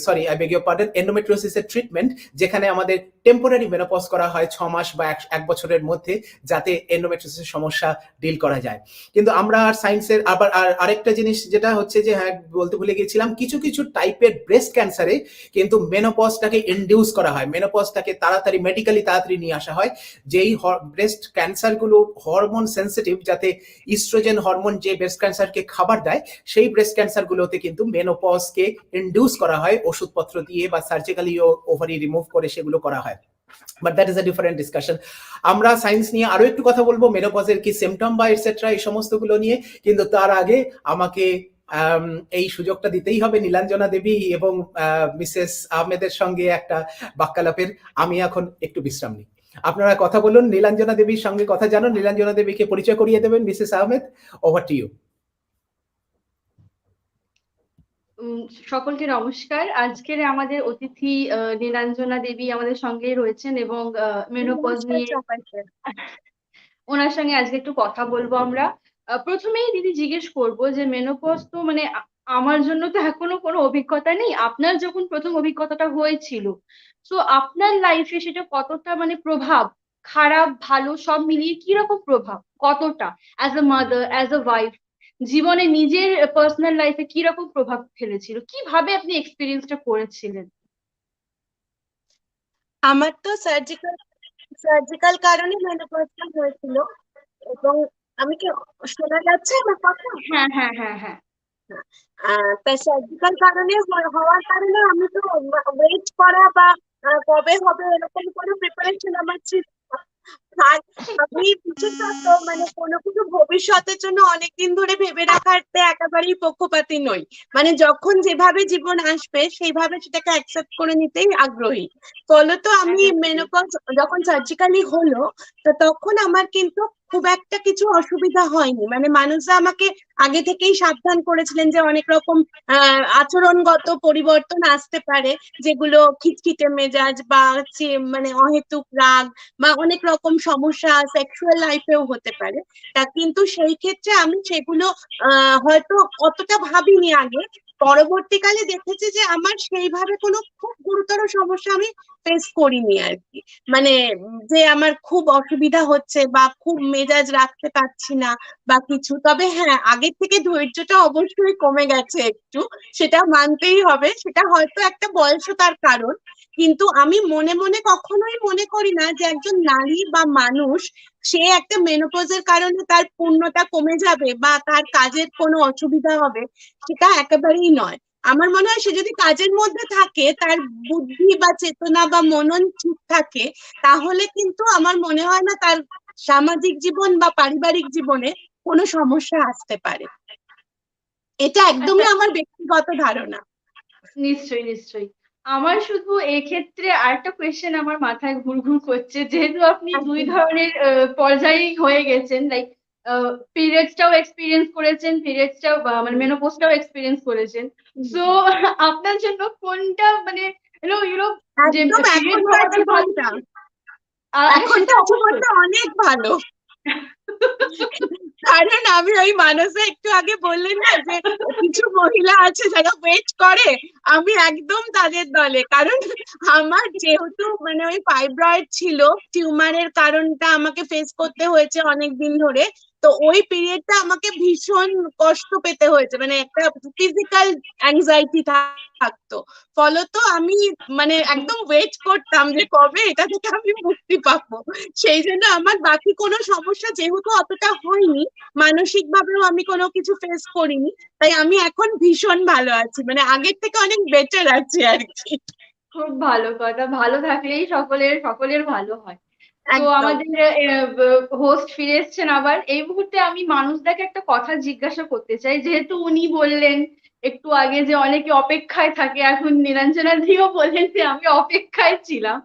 sorry I beg your pardon, এন্ডোমেট্রিওসিসের ট্রিটমেন্ট, যেখানে আমাদের টেম্পোরারি মেনোপজ করা হয় 6 মাস বা 1 বছরের মধ্যে, যাতে এন্ডোমেট্রিওসিসের সমস্যা ডিল করা যায়। কিন্তু আমরা আর সায়েন্সের আবার আরেকটা জিনিস যেটা হচ্ছে যে, হ্যাঁ বলতে ভুলে গেছিলাম, কিছু কিছু টাইপের ব্রেস্ট ক্যান্সারে কিন্তু মেনোপজটাকে ইনডিউস করা হয়, মেনোপজটাকে তাড়াতাড়ি মেডিকেলি তাড়াতাড়ি নিয়ে আসা হয়। যেই ব্রেস্ট ক্যান্সারগুলো হরমোন সেন্সিটিভ, যাতে ইস্ট্রোজেন হরমোন যে ব্রেস্ট ক্যান্সারকে খাবার দেয়, সেই ব্রেস্ট ক্যান্সারগুলোতে কিন্তু মেনোপজকে ইনডিউস করা হয় ওষুধপত্র দিয়ে বা সার্জিক্যালি ওভারি রিমুভ করে সেগুলো করা হয়। But that is a different discussion. আমরা সায়েন্স নিয়ে আরো একটু কথা বলবো, মেনোপজের কি সিমটম বা এটসেট্রা এই সমস্তগুলো নিয়ে, কিন্তু তার আগে আমাকে এই সুযোগটা দিতেই হবে নীলাঞ্জনা দেবী এবং মিসেস আহমেদের সঙ্গে একটা বাক্যালাপের। আমি এখন একটু বিশ্রাম নিই, আপনারা কথা বলুন। নীলাঞ্জনা দেবীর সঙ্গে কথা জানুন। নীলাঞ্জনা দেবীকে পরিচয় করিয়ে দেবেন Mrs Ahmed, over to you. সকলকে নমস্কার। আজকের আমাদের অতিথি নীলাঞ্জনা দেবী আমাদের সঙ্গে রয়েছেন এবং মেনোপজ নিয়ে ওনার সঙ্গে আজকে একটু কথা বলবো আমরা। প্রথমেই দিদি জিজ্ঞেস করব যে মেনোপজ তো মানে আমার জন্য তো এখনো কোনো অভিজ্ঞতা নেই, আপনার যখন প্রথম অভিজ্ঞতাটা হয়েছিল, তো আপনার লাইফে সেটা কতটা মানে প্রভাব, খারাপ ভালো সব মিলিয়ে কি রকম প্রভাব, কতটা as a mother, as a wife, জীবনে নিজের পার্সোনাল লাইফে কি রকম প্রভাব ফেলেছিল, কিভাবে আপনি এক্সপিরিয়েন্সটা করেছিলেন? আমার তো সার্জিক্যাল সার্জিক্যাল কারণে মেনোপজটা হয়েছিল। এবং আমি কি, শোনা যাচ্ছে আমার কথা? হ্যাঁ হ্যাঁ হ্যাঁ হ্যাঁ। তাই সার্জিক্যাল কারণে হওয়ার কারণে আমি তো ওয়েট করা বা কবে হবে এরকম কোনো প্রিপারেশন আমার ছিল না। আর আমি বিশেষত মানে কোনো কিছু ভবিষ্যতের জন্য অনেকদিন ধরে ভেবে রাখাতে একেবারেই পক্ষপাতী নই। মানে যখন যেভাবে জীবন আসবে সেইভাবে সেটাকে অ্যাকসেপ্ট করে নিতেই আগ্রহী। ফলত আমি মেনোপজ যখন সার্জিক্যালি হলো, তো তখন আমার কিন্তু খুব একটা কিছু অসুবিধা হয়নি। মানে মানুষরা আমাকে আগে থেকেই সাবধান করেছিলেন যে অনেক রকম আচরণগত পরিবর্তন আসতে পারে, যেগুলো খিটখিটে মেজাজ বা মানে অহেতুক রাগ বা অনেক রকম সমস্যা সেক্সুয়াল লাইফেও হতে পারে। তা কিন্তু সেই ক্ষেত্রে আমি সেগুলো হয়তো অতটা ভাবিনি আগে। পরবর্তীকালে দেখেছি যে আমার সেইভাবে কোনো খুব গুরুতর সমস্যা আমি ফেস করিনি আর কি। মানে যে আমার খুব অসুবিধা হচ্ছে বা খুব মেজাজ রাখতে পারছি না বা কিছু। তবে হ্যাঁ, আগের থেকে ধৈর্যটা অবশ্যই কমে গেছে একটু, সেটা মানতেই হবে। সেটা হয়তো একটা বয়সতার কারণ, কিন্তু আমি মনে মনে কখনোই মনে করি না যে একজন নারী বা মানুষ সে একটা মেনোপজের কারণে তার পূর্ণতা কমে যাবে বা তার কাজের কোনো অসুবিধা হবে, সেটা একেবারেই নয়। আমার মনে হয় সে যদি কাজের মধ্যে থাকে, তার বুদ্ধি বা চেতনা বা মনন ঠিক থাকে, তাহলে কিন্তু আমার মনে হয় না তার সামাজিক জীবন বা পারিবারিক জীবনে কোনো সমস্যা আসতে পারে। এটা একদমই আমার ব্যক্তিগত ধারণা। নিশ্চয়ই নিশ্চয়ই। আমার শুধু এক্ষেত্রে আরেকটা কোয়েশ্চেন আমার মাথায় ঘুরঘুর করছে, যেহেতু আপনি দুই ধরনের পর্যায়েই হয়ে গেছেন, লাইক পিরিয়ডসটাও এক্সপিরিয়েন্স করেছেন, পিরিয়ডসটাও মানে মেনোপজটাও এক্সপিরিয়েন্স করেছেন, সো আপনার জন্য কোনটা মানে ইউনো যে একদম পিরিয়ড এখনকার হওয়াটা ভালো, জীবনটা হ্যাঁ সেটা এখনকার অবশ্যই। জীবনটা অনেক ভালো। কারণ আমি ওই মানুষে একটু আগে বললেন না যে কিছু মহিলা আছে যারা ওয়েট করে, আমি একদম তাদের দলে। কারণ আমার যেহেতু মানে ওই ফাইব্রয়েড ছিল, টিউমারের কারণটা আমাকে ফেস করতে হয়েছে অনেকদিন ধরে, তো ওই পিরিয়ডটা আমাকে ভীষণ কষ্ট পেতে হয়েছে, মানে একটা ফিজিক্যাল অ্যাংজাইটি থাকতো। ফলত আমি মানে একদম ওয়েট করতাম যে কবে এটা থেকে আমি মুক্তি পাবো। সেই জন্য আমার বাকি কোনো সমস্যা যেহেতু অতটা হয়নি, মানসিক ভাবেও আমি কোনো কিছু ফেস করিনি, তাই আমি এখন ভীষণ ভালো আছি, মানে আগের থেকে অনেক বেটার আছি আর কি। খুব ভালো কথা, ভালো থাকলেই সকলের সকলের ভালো হয়। তো একদম। আমাদের হোস্ট ফিরে এসছেন আবার। এই মুহূর্তে আমি মানুষদাকে একটা কথা জিজ্ঞাসা করতে চাই, যেহেতু উনি বললেন একটু আগে যে অনেকে অপেক্ষায় থাকে, এখন নীলাঞ্জনা দিও বললেন যে আমি অপেক্ষায় ছিলাম।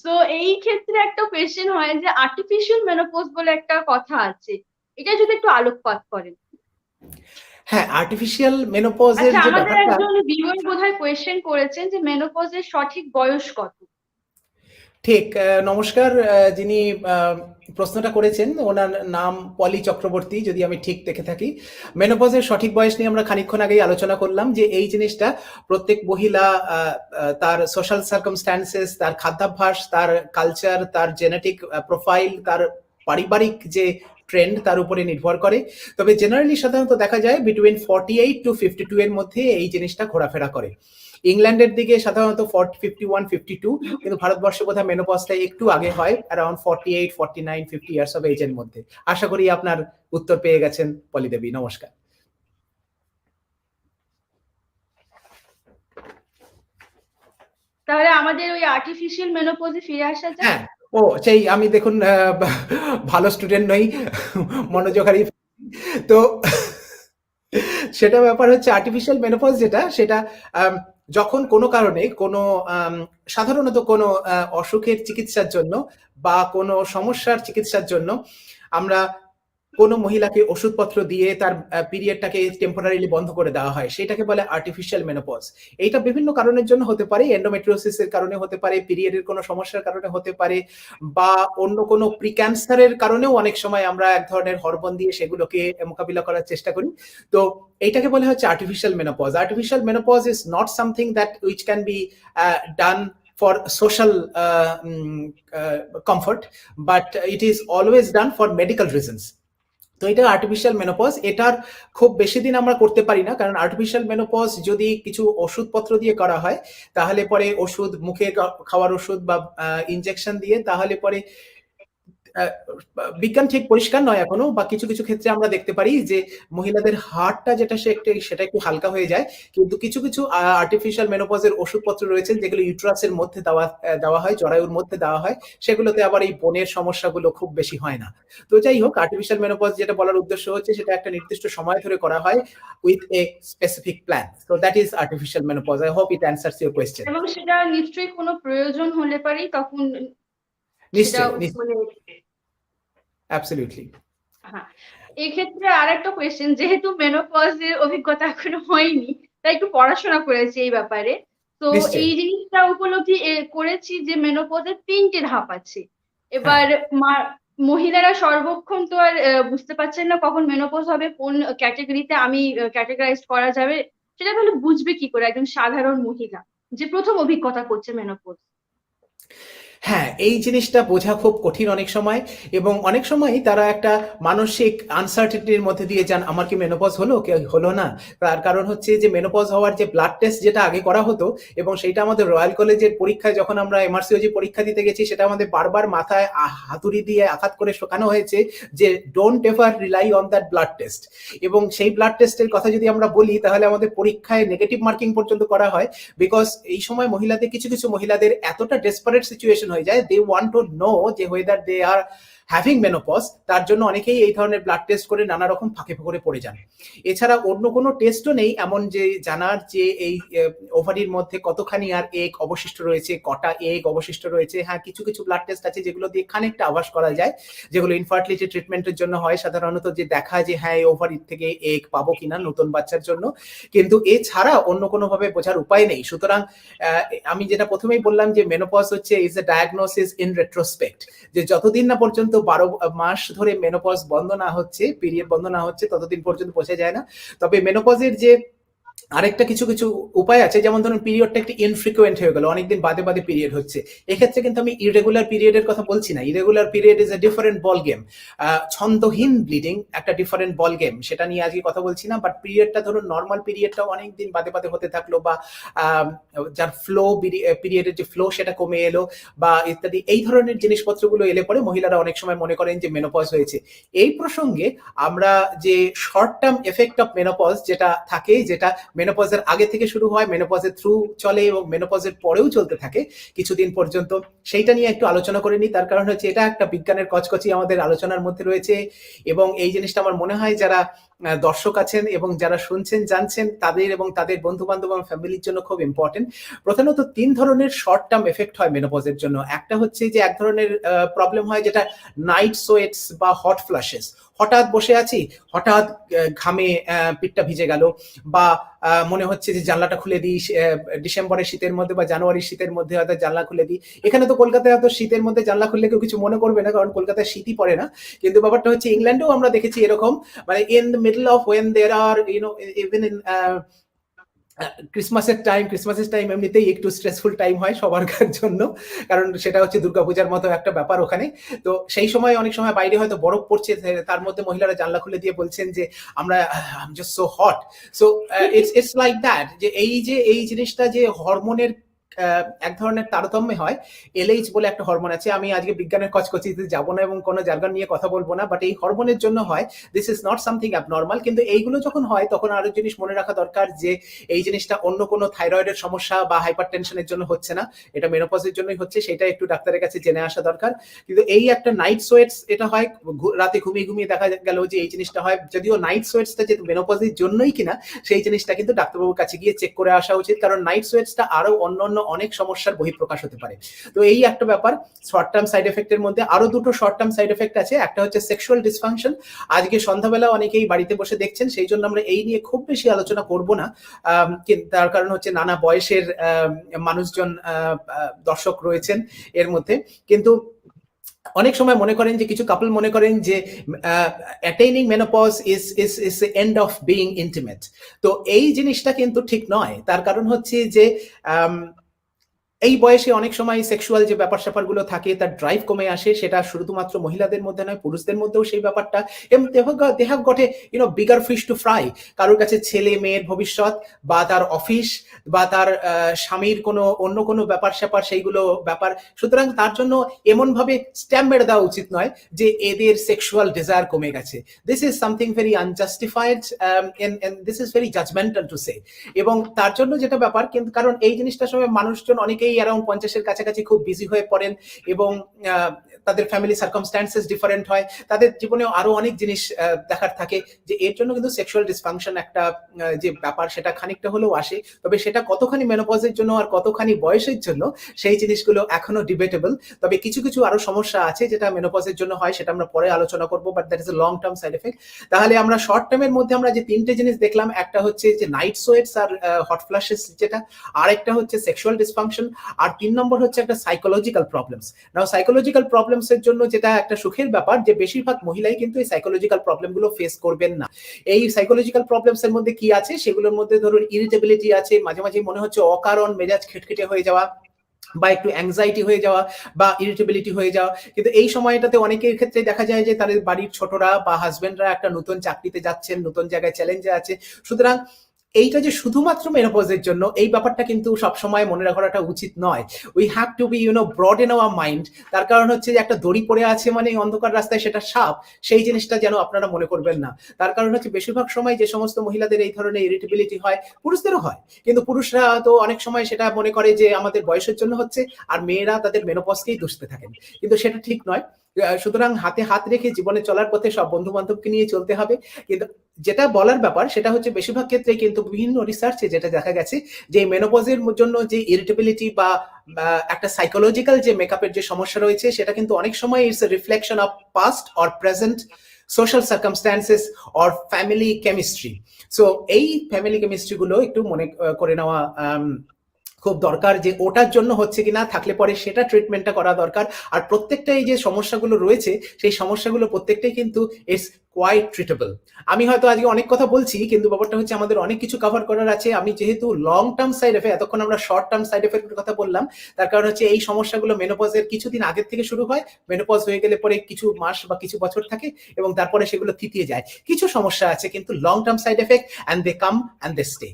তো এই ক্ষেত্রে একটা কোয়েশ্চেন হয় যে আর্টিফিশিয়াল মেনোপজ বলে একটা কথা আছে, এটা যদি একটু আলোকপাত করেন। হ্যাঁ, আর্টিফিশিয়াল মেনোপজের আচ্ছা, যে আমাদের ব্যাপারটা, একজন ভিউয়ার বোধহয় কোয়েশ্চেন করেছেন যে মেনোপজের সঠিক বয়স কত। ঠিক, নমস্কার। যিনি প্রশ্নটা করেছেন ওনার নাম পলি চক্রবর্তী, যদি আমি ঠিক দেখে থাকি। মেনোপজের সঠিক বয়স নিয়ে আমরা খানিকক্ষণ আগেই আলোচনা করলাম যে এই জিনিসটা প্রত্যেক মহিলা তার সোশ্যাল সার্কামস্ট্যান্সেস, তার খাদ্যাভ্যাস, তার কালচার, তার জেনেটিক প্রোফাইল, তার পারিবারিক যে ট্রেন্ড তার উপরে নির্ভর করে। তবে জেনারেলি সাধারণত দেখা যায় বিটুইন 48 to 52 এর মধ্যে এই জিনিসটা ঘোরাফেরা করে। ইংল্যান্ডের দিকে সাধারণত 51-52, কিন্তু ভারতবর্ষে বোধহয় মেনোপজটা একটু আগে হয়, অ্যারাউন্ড 48, 49, 50 ইয়ার্স অফ এজের মধ্যে। আশা করি আপনার উত্তর পেয়ে গেছেন পলিদেবী। নমস্কার। তাহলে আমাদের ওই আর্টিফিশিয়াল মেনোপজে ফিরে আসা যাক। হ্যাঁ, ও সেই আমি দেখুন ভালো স্টুডেন্ট নই, মনোযোগ হারিয়ে তো সেটা ব্যাপার হচ্ছে আর্টিফিশিয়াল মেনোপজ যেটা, সেটা যখন কোনো কারণে কোনো সাধারণত কোনো অসুখের চিকিৎসার জন্য বা কোনো সমস্যার চিকিৎসার জন্য আমরা কোনো মহিলাকে ওষুধপত্র দিয়ে তার পিরিয়ডটাকে টেম্পোরারিলি বন্ধ করে দেওয়া হয়, সেটাকে বলে আর্টিফিশিয়াল মেনোপজ। এইটা বিভিন্ন কারণের জন্য হতে পারে, এন্ডোমেট্রিওসিসের কারণে হতে পারে, পিরিয়ডের কোনো সমস্যার কারণে হতে পারে, বা অন্য কোনো প্রিক্যান্সারের কারণেও অনেক সময় আমরা এক ধরনের হরমোন দিয়ে সেগুলোকে মোকাবিলা করার চেষ্টা করি। তো এইটাকে বলে হচ্ছে artificial menopause. Artificial menopause is not something that which can be done for social comfort, but it is always done for medical reasons. তো এটা আর্টিফিশিয়াল মেনোপজ। এটার খুব বেশি দিন আমরা করতে পারি না, কারণ আর্টিফিশিয়াল মেনোপজ যদি কিছু ওষুধপত্র দিয়ে করা হয়, তাহলে পরে ওষুধ, মুখে খাওয়ার ওষুধ বা ইনজেকশন দিয়ে, তাহলে পরে বিজ্ঞান ঠিক পরিষ্কার নয় এখনো, বা কিছু কিছু ক্ষেত্রে আমরা দেখতে পারি যে মহিলাদের হার্টটা যেটা সেটা একটু হালকা হয়ে যায়। কিন্তু কিছু কিছু আর্টিফিশিয়াল মেনোপজের ওষুধপত্র রয়েছে যেগুলো ইউট্রাসের মধ্যে দেওয়া হয়, জরায়ুর মধ্যে দেওয়া হয়, সেগুলোতে আবার এই বোনের সমস্যাগুলো খুব বেশি হয় না। তো যাই হোক, আর্টিফিশিয়াল মেনোপজ যেটা বলার উদ্দেশ্য হচ্ছে, সেটা একটা নির্দিষ্ট সময় ধরে করা হয় with a specific plan. So that is artificial menopause. I hope it answers your question. এবং সেটা নিশ্চয়ই কোনো প্রয়োজন হলে পারেই তখন সেটা নিশ্চয়ই, মানে অ্যাবসলিউটলি। হ্যাঁ। এক্ষেত্রে আরেকটা কোয়েশ্চেন, যেহেতু মেনোপজের অভিজ্ঞতা এখনো হয়নি, তাই একটু পড়াশোনা করেছি এই ব্যাপারে। তো নিশ্চয়ই। এই জিনিসটা উপলব্ধি করেছি যে মেনোপজের 3টে ধাপ আছে। হ্যাঁ, এবার মহিলারা সর্বক্ষণ তো আর বুঝতে পারছেন না কখন মেনোপজ হবে, কোন ক্যাটাগরিতে আমি ক্যাটাগরাইজ করা যাবে, সেটা তাহলে বুঝবে কি করে একজন সাধারণ মহিলা যে প্রথম অভিজ্ঞতা করছে মেনোপজ? হ্যাঁ, এই জিনিসটা বোঝা খুব কঠিন অনেক সময়, এবং অনেক সময় তারা একটা মানসিক আনসার্টেনিটির মধ্যে দিয়ে যান, আমার কি মেনোপজ হলো কি হলো না। তার কারণ হচ্ছে যে মেনোপজ হওয়ার যে ব্লাড টেস্ট যেটা আগে করা হতো, এবং সেইটা আমাদের রয়্যাল কলেজের পরীক্ষায় যখন আমরা এমআরসিওজি পরীক্ষা দিতে গেছি, সেটা আমাদের বারবার মাথায় হাতুড়ি দিয়ে আঘাত করে শেখানো হয়েছে যে don't ever rely on that blood test. এবং সেই ব্লাড টেস্টের কথা যদি আমরা বলি, তাহলে আমাদের পরীক্ষায় নেগেটিভ মার্কিং পর্যন্ত করা হয়, বিকজ এই সময় মহিলাদের, কিছু কিছু মহিলাদের এতটা ডেসপারেট সিচুয়েশন হয়ে যায়, দে ওয়ান্ট টু নো যে whether they are having menopause, তার জন্য অনেকেই এই ধরনের ব্লাড টেস্ট করে নানা রকম ফাঁকে ফোকরে পড়ে যান। এছাড়া অন্য কোনো টেস্টও নেই এমন যে জানার যে এই ওভারির মধ্যে কতখানি আর এগ অবশিষ্ট রয়েছে, কটা এগ অবশিষ্ট রয়েছে। হ্যাঁ, কিছু কিছু ব্লাড টেস্ট আছে যেগুলো দিয়ে খানিকটা আভাস করা যায়, যেগুলো ইনফার্টিলিটি ট্রিটমেন্টের জন্য হয় সাধারণত, যে দেখা যে হ্যাঁ এই ওভারির থেকে এগ পাবো কিনা নতুন বাচ্চার জন্য, কিন্তু এছাড়া অন্য কোনো ভাবে বোঝার উপায় নেই। সুতরাং আমি যেটা প্রথমেই বললাম যে মেনোপজ হচ্ছে is a diagnosis in retrospect, যে যতদিন না পর্যন্ত 12 মাস ধরে মেনোপজ বন্ধ না হচ্ছে, পিরিয়ড বন্ধ না হচ্ছে, ততদিন পর্যন্ত বোঝা যায় না। তবে মেনোপজের যে আরেকটা কিছু কিছু উপায় আছে, যেমন ধরুন পিরিয়ডটা একটু ইনফ্রিকুয়েন্ট হয়ে গেল, অনেকদিন বাদে বাদে পিরিয়ড হচ্ছে, এক্ষেত্রে কিন্তু আমি ইরেগুলার পিরিয়ডের কথা বলছি না। Irregular period is a different ball game. ছন্দহীন ব্লিডিং একটা ডিফারেন্ট বল গেম, সেটা নিয়ে আজকে কথা বলছি না। বাট পিরিয়ডটা ধরুন নর্মাল পিরিয়ডটা অনেকদিন বাদে বাদে হতে থাকলো, বা যার ফ্লো, পিরিয়ডের যে ফ্লো সেটা কমে এলো, বা ইত্যাদি এই ধরনের জিনিসপত্রগুলো এলে পরে মহিলারা অনেক সময় মনে করেন যে মেনোপজ হয়েছে। এই প্রসঙ্গে আমরা যে short term effect of menopause যেটা থাকে, যেটা মেনোপজের আগে থেকে শুরু হয়, মেনোপজের থ্রু চলে এবং মেনোপজের পরেও চলতে থাকে কিছুদিন পর্যন্ত, সেইটা নিয়ে একটু আলোচনা করে নিই। তার কারণ হচ্ছে এটা একটা বিজ্ঞানের কচকচি আমাদের আলোচনার মধ্যে রয়েছে, এবং এই জিনিসটা আমার মনে হয় যারা দর্শক আছেন এবং যারা শুনছেন জানছেন তাদের এবং তাদের বন্ধু বান্ধব এবং ফ্যামিলির জন্য খুব ইম্পর্টেন্ট। প্রধানত 3 ধরনের শর্ট টার্ম এফেক্ট হয় মেনোপজের জন্য। একটা হচ্ছে যে এক ধরনের প্রবলেম হয় যেটা নাইট সোয়েটস বা হট ফ্লাশেস, হঠাৎ বসে আছি, হঠাৎ ঘামে পিঠটা ভিজে গেল, বা মনে হচ্ছে যে জানলাটা খুলে দিই, ডিসেম্বরের শীতের মধ্যে বা জানুয়ারির শীতের মধ্যে হয়তো জানলা খুলে দিই। এখানে তো কলকাতায় হয়তো শীতের মধ্যে জানলা খুললে কেউ কিছু মনে করবে না, কারণ কলকাতায় শীতই পড়ে না। কিন্তু ব্যাপারটা হচ্ছে ইংল্যান্ডেও আমরা দেখেছি এরকম, মানে in the middle of when there are even in ক্রিসমাসের টাইম এমনিতেই একটু স্ট্রেসফুল টাইম হয় সবার জন্য, কারণ সেটা হচ্ছে দুর্গাপূজার মতো একটা ব্যাপার ওখানে। তো সেই সময় অনেক সময় বাইরে হয়তো বরফ পড়ছে, তার মধ্যে মহিলারা জানলা খুলে দিয়ে বলছেন যে আমরা just so hot. So it's like that, যে এই জিনিসটা যে হরমোনের এক ধরনের তারতম্য হয়। এলএইচ বলে একটা হরমোন আছে, আমি আজকে বিজ্ঞানের কচকচিতে যাব না এবং কোনো জার্গন নিয়ে কথা বলবো না, বাট এই হরমোনের জন্য হয়। This is not something abnormal, কিন্তু এইগুলো যখন হয় তখন আরো জিনিস মনে রাখা দরকার যে এই জিনিসটা অন্য কোনো থাইরয়েডের সমস্যা বা হাইপার টেনশনের জন্য হচ্ছে না, এটা মেনোপজের জন্যই হচ্ছে, সেটা একটু ডাক্তারের কাছে জেনে আসা দরকার। কিন্তু এই একটা নাইট সোয়েটস, এটা হয় রাতে ঘুমিয়ে ঘুমিয়ে দেখা গেল যে এই জিনিসটা হয়, যদিও নাইট সোয়েটসটা যে মেনোপজের জন্যই কিনা সেই জিনিসটা কিন্তু ডাক্তারবাবুর কাছে গিয়ে চেক করে আসা উচিত, কারণ নাইট সোয়েটসটা আরো অন্য অনেক সমস্যার বহিঃপ্রকাশ হতে পারে। তো এই একটা ব্যাপার। শর্ট টার্ম সাইড এফেক্টের মধ্যে আরো দুটো শর্ট টার্ম সাইড এফেক্ট আছে। একটা হচ্ছে সেক্সুয়াল ডিসফাংশন। আজকে সন্ধ্যাবেলা অনেকেই বাড়িতে বসে দেখছেন, সেই জন্য আমরা এই নিয়ে খুব বেশি আলোচনা করব না, তার কারণ হচ্ছে নানা বয়সের মানুষজন দর্শক রয়েছেন এর মধ্যে। কিন্তু অনেক সময় মনে করেন যে কিছু কাপল মনে করেন যে অ্যাটেইনিং menopause is the end of being intimate. তো এই জিনিসটা কিন্তু ঠিক নয়। তার কারণ হচ্ছে যে এই বয়সে অনেক সময় সেক্সুয়াল যে ব্যাপার স্যাপারগুলো থাকে তার ড্রাইভ কমে আসে, সেটা শুধুমাত্র মহিলাদের মধ্যে নয়, পুরুষদের মধ্যেও সেই ব্যাপারটা। They have got a bigger fish to fry. কারোর কাছে ছেলে মেয়ের ভবিষ্যৎ, বা তার অফিস, বা তার স্বামীর কোনো অন্য কোনো ব্যাপার স্যাপার, সেইগুলো ব্যাপার। সুতরাং তার জন্য এমন ভাবে স্ট্যাম্প মেরে দেওয়া উচিত নয় যে এদের সেক্সুয়াল ডিজায়ার কমে গেছে। This is something very unjustified and this is very judgemental to say. এবং তার জন্য যেটা ব্যাপার, কিন্তু কারণ এই জিনিসটার সময় মানুষজন অনেকেই অ্যারাউন্ড 50-এর কাছাকাছি খুব বিজি হয়ে পড়েন, এবং তাদের ফ্যামিলি সার্কামস্ট্যান্সেস ডিফারেন্ট হয়, তাদের জীবনেও আরো অনেক জিনিস দেখার থাকে, যে এর জন্য কিন্তু সেক্সুয়াল ডিসফাংশন একটা যে ব্যাপার সেটা খানিকটা হলেও আসে। তবে সেটা কতখানি মেনোপজের জন্য আর কতখানি বয়সের জন্য সেই জিনিসগুলো এখনো ডিবেটেবল। তবে কিছু কিছু আরো সমস্যা আছে যেটা মেনোপজের জন্য হয়, সেটা আমরা পরে আলোচনা করবো, but that is a long term side effect. তাহলে আমরা শর্ট টার্মের মধ্যে আমরা যে 3টে জিনিস দেখলাম, একটা হচ্ছে যে নাইট সোয়েটস আর হট ফ্ল্যাশেস যেটা, আর একটা হচ্ছে সেক্সুয়াল ডিসফাংশন, আর 3 নম্বর হচ্ছে একটা সাইকোলজিক্যাল প্রবলেমস। নাও সাইকোলজিক্যাল প্রবলেমস এর জন্য যেটা একটা সুখের ব্যাপার, যে বেশিরভাগ মহিলাই কিন্তু এই সাইকোলজিক্যাল প্রবলেমগুলো ফেস করবেন না। এই সাইকোলজিক্যাল প্রবলেমস এর মধ্যে কি আছে, সেগুলোর মধ্যে ধরুন ইরিটেবিলিটি আছে, মাঝে মাঝে মনে হচ্ছে অকারণ মেজাজ খিটখিটে হয়ে যাওয়া, বা একটু অ্যাংজাইটি হয়ে যাওয়া, বা ইরিটেবিলিটি হয়ে যাওয়া। কিন্তু এই সময়টাতে অনেকের ক্ষেত্রে দেখা যায় যে তাদের বাড়ির ছোটরা বা হাজবেন্ডরা একটা নতুন চাকরিতে যাচ্ছেন, নতুন জায়গায় চ্যালেঞ্জে আছে। সুতরাং এইটা যে শুধুমাত্র মেনোপজের জন্য, এই ব্যাপারটা কিন্তু সবসময় মনে রাখাটা উচিত নয়। We have to be broad in our mind. তার কারণ হচ্ছে যে একটা দড়ি পড়ে আছে মানে অন্ধকার রাস্তায় সেটা সাপ, সেই জিনিসটা যেন আপনারা মনে করবেন না। তার কারণ হচ্ছে বেশিরভাগ সময় যে সমস্ত মহিলাদের এই ধরনের ইরিটেবিলিটি হয়, পুরুষদেরও হয়, কিন্তু পুরুষরা তো অনেক সময় সেটা মনে করে যে আমাদের বয়সের জন্য হচ্ছে, আর মেয়েরা তাদের মেনোপজকেই দুষতে থাকেন, কিন্তু সেটা ঠিক নয়। সুতরাং হাতে হাত রেখে জীবনে চলার পথে সব বন্ধু বান্ধবকে নিয়ে চলতে হবে। কিন্তু যেটা বলার ব্যাপার সেটা হচ্ছে বেশিরভাগ ক্ষেত্রে কিন্তু বিভিন্ন রিসার্চে যেটা দেখা গেছে যে মেনোপজের জন্য যে ইরিটেবিলিটি বা একটা সাইকোলজিক্যাল যে মেকআপের যে সমস্যা রয়েছে সেটা কিন্তু অনেক সময় it's a reflection of past or present social circumstances or family chemistry. So এই ফ্যামিলি কেমিস্ট্রি গুলো একটু মনে করে নেওয়া খুব দরকার, যে ওটার জন্য হচ্ছে কিনা, থাকলে পরে সেটা ট্রিটমেন্টটা করা দরকার। আর প্রত্যেকটা এই যে সমস্যাগুলো রয়েছে সেই সমস্যাগুলো প্রত্যেকটাই কিন্তু ইটস কোয়াইট ট্রিটেবল। আমি হয়তো আজকে অনেক কথা বলছি কিন্তু ব্যাপারটা হচ্ছে আমাদের অনেক কিছু কভার করার আছে। আমি যেহেতু লং টার্ম সাইড এফেক্ট, এতক্ষণ আমরা শর্ট টার্ম সাইড এফেক্টের কথা বললাম, তার কারণ হচ্ছে এই সমস্যাগুলো মেনোপজের কিছুদিন আগের থেকে শুরু হয়, মেনোপজ হয়ে গেলে পরে কিছু মাস বা কিছু বছর থাকে এবং তারপরে সেগুলো থিতিয়ে যায়। কিছু সমস্যা আছে কিন্তু long term side effect and they come and they stay.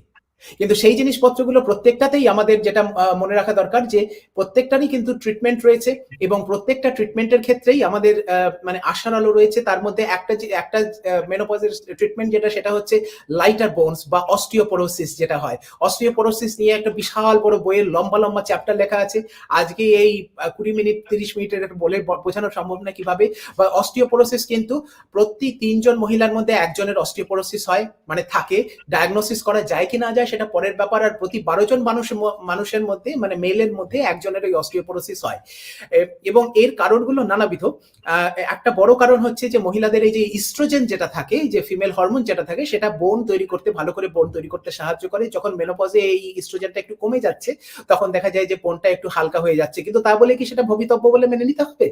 কিন্তু সেই জিনিসপত্রগুলো প্রত্যেকটাতেই আমাদের যেটা মনে রাখা দরকার যে প্রত্যেকটারই কিন্তু ট্রিটমেন্ট রয়েছে এবং প্রত্যেকটা ট্রিটমেন্টের ক্ষেত্রেই আমাদের মানে আশার আলো রয়েছে। তার মধ্যে একটা মেনোপজের ট্রিটমেন্ট যেটা, সেটা হচ্ছে লাইটার বোনস বা অস্টিওপোরোসিস যেটা হয়। অস্টিওপোরোসিস নিয়ে একটা বিশাল বড় বইয়ের লম্বা লম্বা চ্যাপ্টার লেখা আছে। আজকে এই 20 মিনিট 30 মিনিটের বলে বোঝানো সম্ভব না কিভাবে। বা অস্টিওপোরোসিস কিন্তু প্রতি 3 জন মহিলার মধ্যে একজনের অস্টিওপোরোসিস হয়, মানে থাকে। ডায়াগনোসিস করা যায় কি না যায় সেটা পরের ব্যাপার। আর প্রতি 12 জন মানুষের মধ্যে, মানে মেলের মধ্যে একজনের ওই অস্টিওপোরোসিস হয়। এবং এর কারণগুলো নানাবিধ। একটা বড় কারণ হচ্ছে যে মহিলাদের এই যে ইস্ট্রোজেন যেটা থাকে, যে ফিমেল হরমোন যেটা থাকে, সেটা বোন তৈরি করতে, ভালো করে বোন তৈরি করতে সাহায্য করে। যখন মেনোপজে এই ইস্ট্রোজেনটা একটু কমে যাচ্ছে তখন দেখা যায় যে বোনটা একটু হালকা হয়ে যাচ্ছে। কিন্তু তা বলে কি সেটা ভবিতব্য বলে মেনে নিতে হবে?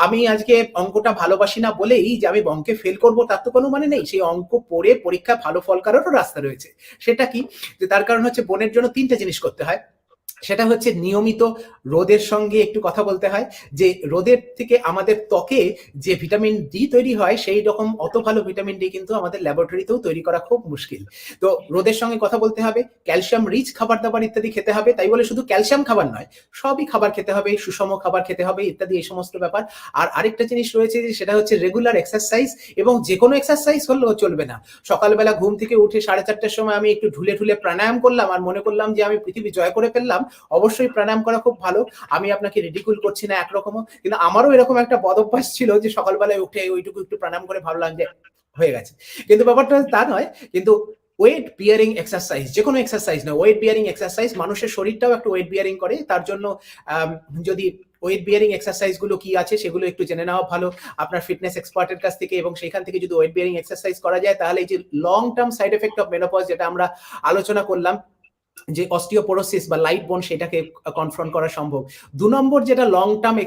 আমি আজকে অঙ্কটা ভালোবাসি না বলেই যে আমি অঙ্কে ফেল করবো তার তো কোনো মানে নেই। সেই অঙ্ক পড়ে পরীক্ষা ভালো ফল করারও রাস্তা রয়েছে। সেটা কি? যে তার কারণ হচ্ছে বোনের জন্য 3টে জিনিস করতে হয়। সেটা হচ্ছে নিয়মিত রোদের সঙ্গে একটু কথা বলতে হয়। যে রোদের থেকে আমাদের ত্বকে যে ভিটামিন ডি তৈরি হয় সেই রকম অত ভালো ভিটামিন ডি কিন্তু আমাদের ল্যাবরেটরিতেও তৈরি করা খুব মুশকিল। তো রোদের সঙ্গে কথা বলতে হবে, ক্যালসিয়াম রিচ খাবার দাবার ইত্যাদি খেতে হবে। তাই বলে শুধু ক্যালসিয়াম খাবার নয়, সবই খাবার খেতে হবে, সুষম খাবার খেতে হবে ইত্যাদি, এই সমস্ত ব্যাপার। আর আরেকটা জিনিস রয়েছে যে সেটা হচ্ছে রেগুলার এক্সারসাইজ। এবং যে কোনো এক্সারসাইজ হলেও চলবে না। সকালবেলা ঘুম থেকে উঠে 4:30টার সময় আমি একটু ঢুলে ঢুলে প্রাণায়াম করলাম আর মনে করলাম যে আমি পৃথিবী জয় করে ফেললাম। অবশ্যই প্রাণায়াম করা খুব ভালো, আমি আপনাকে রিডিকুল করছি না একরকমও। কিন্তু আমারও এরকম একটা বদ অভ্যাস ছিল যে সকালবেলায় উঠে ওইটুকু একটু প্রাণায়াম করে ভাবলাম যে হয়ে গেছে। কিন্তু ব্যাপারটা তা নয়। কিন্তু ওয়েট বিয়ারিং এক্সারসাইজ, যে কোনো এক্সারসাইজ নয়, ওয়েট বিয়ারিং এক্সারসাইজ, মানুষের শরীরটাও একটু ওয়েট বিয়ারিং করে। তার জন্য যদি ওয়েট বিয়ারিং এক্সারসাইজ গুলো কি আছে সেগুলো একটু জেনে নেওয়া ভালো আপনার ফিটনেস এক্সপার্টের কাছ থেকে। এবং সেখান থেকে যদি ওয়েট বিয়ারিং এক্সারসাইজ করা যায় তাহলে এই যে long term side effect of menopause যেটা আমরা আলোচনা করলাম, যে অস্টিওপোরোসিস বা লাইট বোন, সেটাকে কনফ্রন্ট করা সম্ভব। 2 নম্বর যেটা লং টার্ম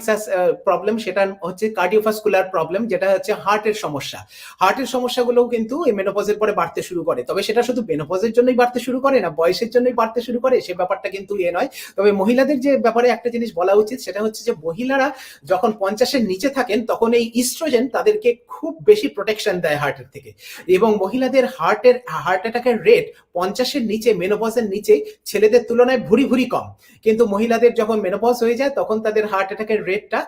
প্রবলেম, সেটা হচ্ছে কার্ডিওভাস্কুলার প্রবলেম, যেটা হচ্ছে হার্টের সমস্যা। হার্টের সমস্যাগুলোও কিন্তু এই মেনোপজের পরে বাড়তে শুরু করে। তবে সেটা শুধু মেনোপজের জন্যই বাড়তে শুরু করে না, বয়সের জন্যই বাড়তে শুরু করে সে ব্যাপারটা কিন্তু নয়। তবে মহিলাদের যে ব্যাপারে একটা জিনিস বলা উচিত সেটা হচ্ছে যে মহিলারা যখন 50-এর নিচে থাকেন তখন এই ইস্ট্রোজেন তাদেরকে খুব বেশি প্রোটেকশন দেয় হার্টের থেকে। এবং মহিলাদের হার্ট অ্যাটাকের রেট 50-এর নিচে, মেনোপজের নিচে ছেলেদের তুলনায় ভুরি ভুরি কম। কিন্তু মহিলাদের যখন মেনোপজ হয়ে যায় তখন তাদের হার্ট অ্যাটাকের রেটটা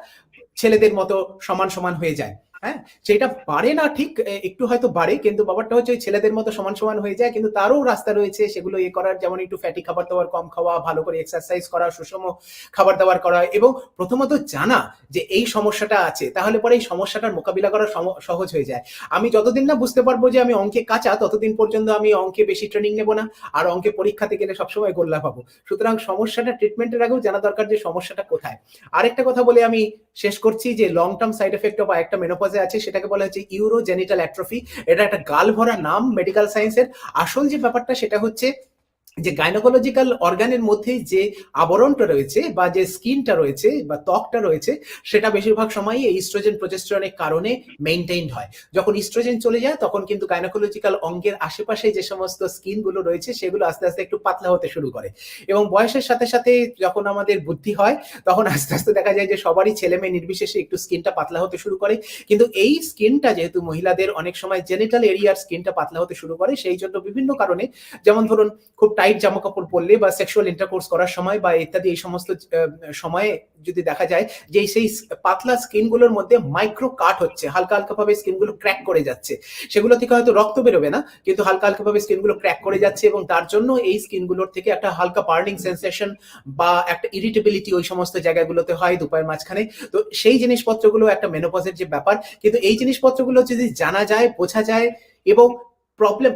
ছেলেদের মতো সমান সমান হয়ে যায়। হ্যাঁ, সেটা বাড়ে না ঠিক, একটু হয়তো বাড়ে, কিন্তু ব্যাপারটা হচ্ছে ছেলেদের মতো সমান সমান হয়ে যায়। কিন্তু তারও রাস্তা রয়েছে সেগুলো করার, যেমন একটু ফ্যাটি খাবার দাবার কম খাওয়া, ভালো করে এক্সারসাইজ করা, সুষম খাবার দাবার করা, এবং প্রথমত জানা যে এই সমস্যাটা আছে, তাহলে পরে এই সমস্যাটার মোকাবিলা করা সহজ হয়ে যায়। আমি যতদিন না বুঝতে পারবো যে আমি অঙ্কে কাঁচা, ততদিন পর্যন্ত আমি অঙ্কে বেশি ট্রেনিং নেব না, আর অঙ্কে পরীক্ষাতে গেলে সবসময় গোল্লা পাবো। সুতরাং সমস্যাটা ট্রিটমেন্টের আগেও জানা দরকার যে সমস্যাটা কোথায়। আরেকটা কথা বলে আমি শেষ করছি, যে long term side effect of একটা মেনোপজে আছে, সেটাকে বলা হচ্ছে ইউরোজেনিটাল অ্যাট্রফি। এটা একটা গাল ভরা নাম মেডিকেল সায়েন্সের। আসল যে ব্যাপারটা সেটা হচ্ছে যে গাইনোকোলজিক্যাল অর্গানের মধ্যে যে আবরণটা রয়েছে বা যে স্কিনটা রয়েছে বা ত্বকটা রয়েছে, সেটা বেশিরভাগ সময়ই এই ইস্ট্রোজেন প্রজেস্টেরনের কারণে মেইনটেইনড হয়। যখন ইস্ট্রোজেন চলে যায় তখন কিন্তু গাইনোকোলজিক্যাল অঙ্গের আশেপাশে যে সমস্ত স্কিনগুলো রয়েছে সেগুলো আস্তে আস্তে একটু পাতলা হতে শুরু করে। এবং বয়সের সাথে সাথে যখন আমাদের বুদ্ধি হয় তখন আস্তে আস্তে দেখা যায় যে সবারই ছেলে মেয়ে নির্বিশেষে একটু স্কিনটা পাতলা হতে শুরু করে। কিন্তু এই স্কিনটা যেহেতু মহিলাদের অনেক সময় জেনিটাল এরিয়ার স্কিনটা পাতলা হতে শুরু করে, সেই জন্য বিভিন্ন কারণে, যেমন ধরুন খুব টাইট জামা কাপড় পরলে বা সেক্সুয়াল ইন্টারকোর্স করার সময় বা ইত্যাদি এই সমস্ত সময়ে যদি দেখা যায় যে সেই পাতলা স্কিনগুলোর মধ্যে মাইক্রো কাট হচ্ছে, হালকা হালকা ভাবে স্কিনগুলো ক্র্যাক করে যাচ্ছে, সেগুলো থেকে হয়তো রক্ত বেরোবে না কিন্তু হালকা হালকা ভাবে স্কিনগুলো ক্র্যাক করে যাচ্ছে, এবং তার জন্য এই স্কিনগুলোর থেকে একটা হালকা বার্নিং সেন্সেশন বা একটা ইরিটেবিলিটি ওই সমস্ত জায়গাগুলোতে হয় দুপায়ের মাঝখানে। তো সেই জিনিসপত্রগুলো একটা মেনোপজের যে ব্যাপার, কিন্তু এই জিনিসপত্রগুলো যদি জানা যায়, বোঝা যায়, এবং প্রবলেম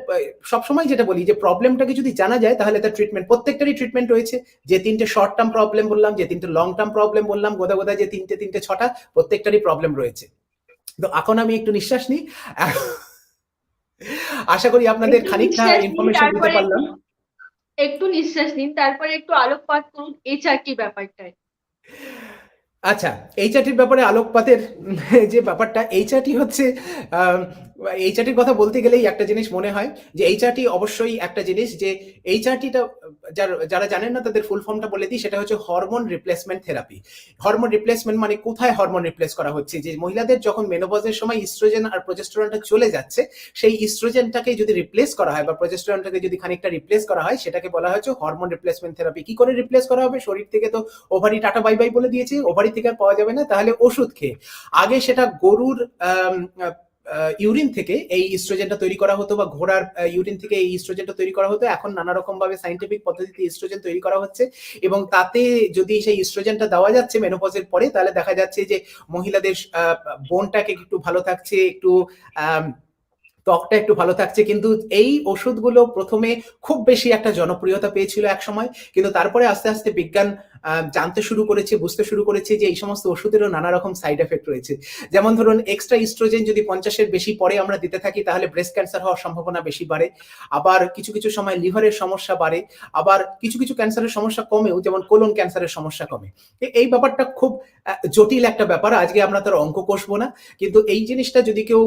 সবসময় যেটা বলি যে প্রবলেমটাকে যদি জানা যায় তাহলে তার ট্রিটমেন্ট, প্রত্যেকটারই ট্রিটমেন্ট রয়েছে। যে তিনটে শর্ট টার্ম প্রবলেম বললাম, যে তিনটে লং টার্ম প্রবলেম বললাম, গোদা গোদা যে তিনটে ছটা, প্রত্যেকটারই প্রবলেম রয়েছে। তো এখন আমি একটু নিঃশ্বাস নিই, আশা করি আপনাদের একটু খানিকটা নিঃশ্বাস নিন, ইনফরমেশন দিতে তারপরে পারলাম। একটু নিঃশ্বাস নিন, তারপরে একটু আলোকপাত করুন এইচআরটি ব্যাপারটায়। আচ্ছা, এইচআরটির ব্যাপারে আলোকপাতের যে ব্যাপারটা, এইচআরটি হচ্ছে এইচআরটির কথা বলতে গেলেই একটা জিনিস মনে হয় যে এইচআরটি অবশ্যই একটা জিনিস, যে এইচআরটিটা যারা জানেন না তাদের ফুল ফর্মটা বলে দিই, সেটা হচ্ছে hormone replacement therapy. Hormone replacement মানে কোথায় হরমোন রিপ্লেস করা হচ্ছে, যে মহিলাদের যখন মেনোপজের সময় ইস্ট্রোজেন আর প্রজেস্টেরনটা চলে যাচ্ছে, সেই ইস্ট্রোজেনটাকে যদি রিপ্লেস করা হয় বা প্রজেস্টেরনটাকে যদি খানিকটা রিপ্লেস করা হয়, সেটাকে বলা হচ্ছে হরমোন রিপ্লেসমেন্ট থেরাপি। কি করে রিপ্লেস করা হবে? শরীর থেকে তো ওভারি টাটা বাই বাই বলে দিয়েছে, ওভারি থেকে আর পাওয়া যাবে না, তাহলে ওষুধ খেয়ে। আগে সেটা গরুর ইউরিন থেকে এই ইস্ট্রোজেনটা তৈরি করা হতো, বা ঘোড়ার ইউরিন থেকে এই ইস্ট্রোজেনটা তৈরি করা হতো। এখন নানা রকম ভাবে সাইন্টিফিক পদ্ধতিতে ইস্ট্রোজেন তৈরি করা হচ্ছে, এবং তাতে যদি সেই ইস্ট্রোজেনটা দেওয়া যাচ্ছে মেনোপজের পরে, তাহলে দেখা যাচ্ছে যে মহিলাদের বোনটাকে একটু ভালো থাকছে, একটু ত্বকটা একটু ভালো থাকছে। কিন্তু এই ওষুধগুলো প্রথমে খুব বেশি একটা জনপ্রিয়তা পেয়েছিল এক সময়, কিন্তু তারপরে আস্তে আস্তে বিজ্ঞান জানতে শুরু করেছে, বুঝতে শুরু করেছে যে এই সমস্ত ওষুধেরও নানা রকম সাইড এফেক্ট রয়েছে। যেমন ধরুন, এক্সট্রা ইস্ট্রোজেন যদি 50-এর বেশি পরে আমরা দিতে থাকি, তাহলে ব্রেস্ট ক্যান্সার হওয়ার সম্ভাবনা বেশি বাড়ে। আবার কিছু কিছু সময় লিভারের সমস্যা বাড়ে, আবার কিছু কিছু ক্যান্সারের সমস্যা কমেও, যেমন কোলন ক্যান্সারের সমস্যা কমে। এই ব্যাপারটা খুব জটিল একটা ব্যাপার, আজকে আমরা তার অঙ্ক কষবো না। কিন্তু এই জিনিসটা যদি কেউ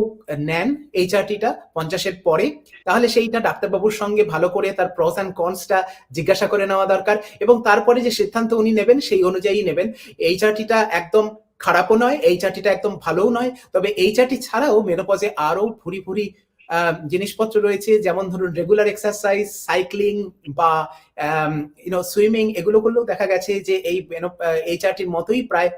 নেন, এইচআরটিটা 50-এর পরে, তাহলে সেইটা ডাক্তারবাবুর সঙ্গে ভালো করে তার প্রস অ্যান্ড কনসটা জিজ্ঞাসা করে নেওয়া দরকার, এবং তারপরে যে সিদ্ধান্ত উনি নেবেন সেই অনুযায়ী নেবেন। এইচআরটিটা একদম খারাপও নয়, এইচআরটিটা একদম ভালোও নয়, তবে এইচআরটি ছাড়াও মেনোপজে আরো ভুরি ভুরি জিনিসপত্র রয়েছে, যেমন ধরুন রেগুলার এক্সারসাইজ, সাইক্লিং বা সুইমিং, এগুলো করলেও দেখা গেছে যে এই এইচআরটির মতোই প্রায়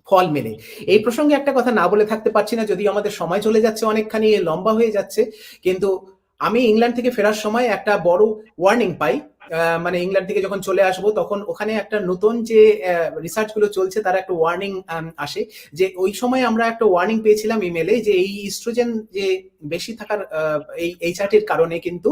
ফল মেলে। এই প্রসঙ্গে একটা কথা না বলে থাকতে পারছি না, যদি আমাদের সময় চলে যাচ্ছে, অনেকখানি লম্বা হয়ে যাচ্ছে, কিন্তু আমি ইংল্যান্ড থেকে ফেরার সময় একটা বড় ওয়ার্নিং পাই। মানে ইংল্যান্ড থেকে যখন চলে আসবো, তখন ওখানে একটা নতুন যে রিসার্চ গুলো চলছে, তার একটা ওয়ার্নিং আসে, যে ওই সময় আমরা একটা ওয়ার্নিং পেয়েছিলাম ইমেলে, যে এই ইস্ট্রোজেন যে বেশি থাকার এই এইচআরটির কারণে কিন্তু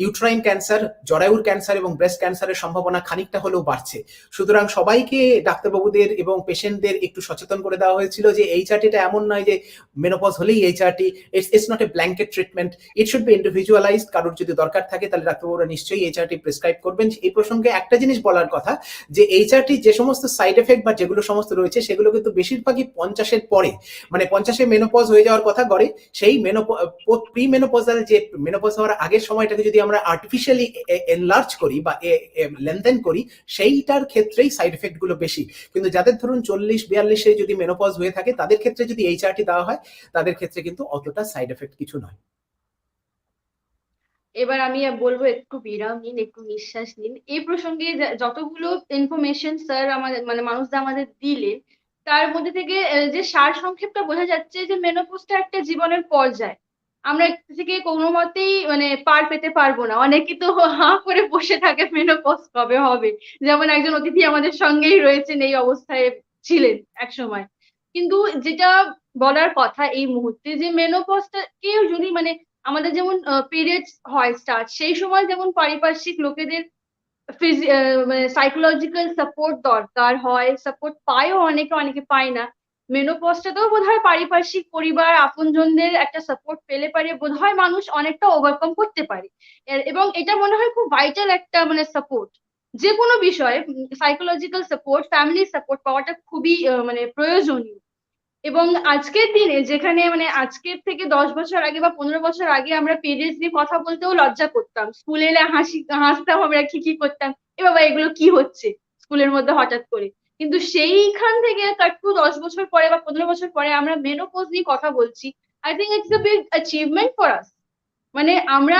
ইউট্রাইন ক্যান্সার, জরায়ুর ক্যান্সার এবং ব্রেস্ট ক্যান্সারের সম্ভাবনা খানিকটা হলেও বাড়ছে। সুতরাং সবাইকে, ডাক্তারবাবুদের এবং পেশেন্টদের একটু সচেতন করে দেওয়া হয়েছিল যে এইচআরটিটা এমন নয় যে মেনোপজ হলেই HRT, it's not a blanket treatment, it should be individualised. কারোর যদি দরকার থাকে তাহলে ডাক্তারবাবুরা নিশ্চয়ই এইচআরটি প্রেসক্রাইব করবেন। এই প্রসঙ্গে একটা জিনিস বলার কথা, যে এইচআরটি যে সমস্ত সাইড এফেক্ট বা যেগুলো সমস্ত রয়েছে, সেগুলো কিন্তু বেশিরভাগই 50-এর পরে, মানে 50-এ মেনোপজ হয়ে যাওয়ার কথা গড়ে, সেই প্রি মেনোপজাল যে মেনোপজ হওয়ার আগের সময়টাকে যদি আমরা আর্টিফিশিয়ালি এনলার্জ করি বা লেনদেন করি, সেইটার ক্ষেত্রেই সাইড এফেক্ট গুলো বেশি। কিন্তু যাদের ধরুন 40-42-এ যদি মেনোপজ হয়ে থাকে, তাদের ক্ষেত্রে যদি এইচআরটি দেওয়া হয়, তাদের ক্ষেত্রে কিন্তু অতটা সাইড এফেক্ট কিছু নয়। এবার আমি বলবো একটু বিরাম নিন, একটু নিঃশ্বাস নিন। এই প্রসঙ্গে যতগুলো ইনফরমেশন স্যার আমাদের মানে মানুষরা আমাদের দিলেন, তার মধ্যে থেকে যে সার সংক্ষেপটা বোঝা যাচ্ছে যে মেনোপজটা একটা জীবনের পর্যায়। আমরা এর থেকে কোনো মতেই মানে পার পেতে পারবো না। অনেকে তো হাঁ করে বসে থাকে মেনোপজ কবে হবে। যেমন একজন অতিথি আমাদের সঙ্গেই রয়েছেন, এই অবস্থায় ছিলেন এক সময়। কিন্তু যেটা বলার কথা এই মুহূর্তে, যে মেনোপজটা কেউ যদি মানে আমাদের যেমন পিরিয়ডস হয় স্টার্ট, সেই সময় যেমন পারিপার্শ্বিক লোকেদের মানে সাইকোলজিক্যাল সাপোর্ট দরকার হয়, সাপোর্ট পায়ও অনেকে, অনেকে পায় না। মেনোপজটাতেও বোধহয় পারিপার্শ্বিক, পরিবার, আপনজনদের একটা সাপোর্ট পেলে পারে বোধহয় মানুষ অনেকটা ওভারকাম করতে পারে। এবং এটা মনে হয় খুব ভাইটাল একটা মানে সাপোর্ট। যে কোনো বিষয়ে সাইকোলজিক্যাল সাপোর্ট, ফ্যামিলি সাপোর্ট পাওয়াটা খুবই মানে প্রয়োজনীয়। এবং আজকের দিনে যেখানে মানে আজকের থেকে 10 বছর আগে বা 15 বছর আগে আমরা পিরিয়ডস নিয়ে কথা বলতেও লজ্জা করতাম, স্কুলে এলে হাসতাম, আমরা কি করতাম, এ বাবা এগুলো কি হচ্ছে স্কুলের মধ্যে হঠাৎ করে। কিন্তু সেইখান থেকে কাটু 10 বছর পরে বা 15 বছর পরে আমরা মেনোপজ নিয়ে কথা বলছি। I think it's a big achievement for us. মানে আমরা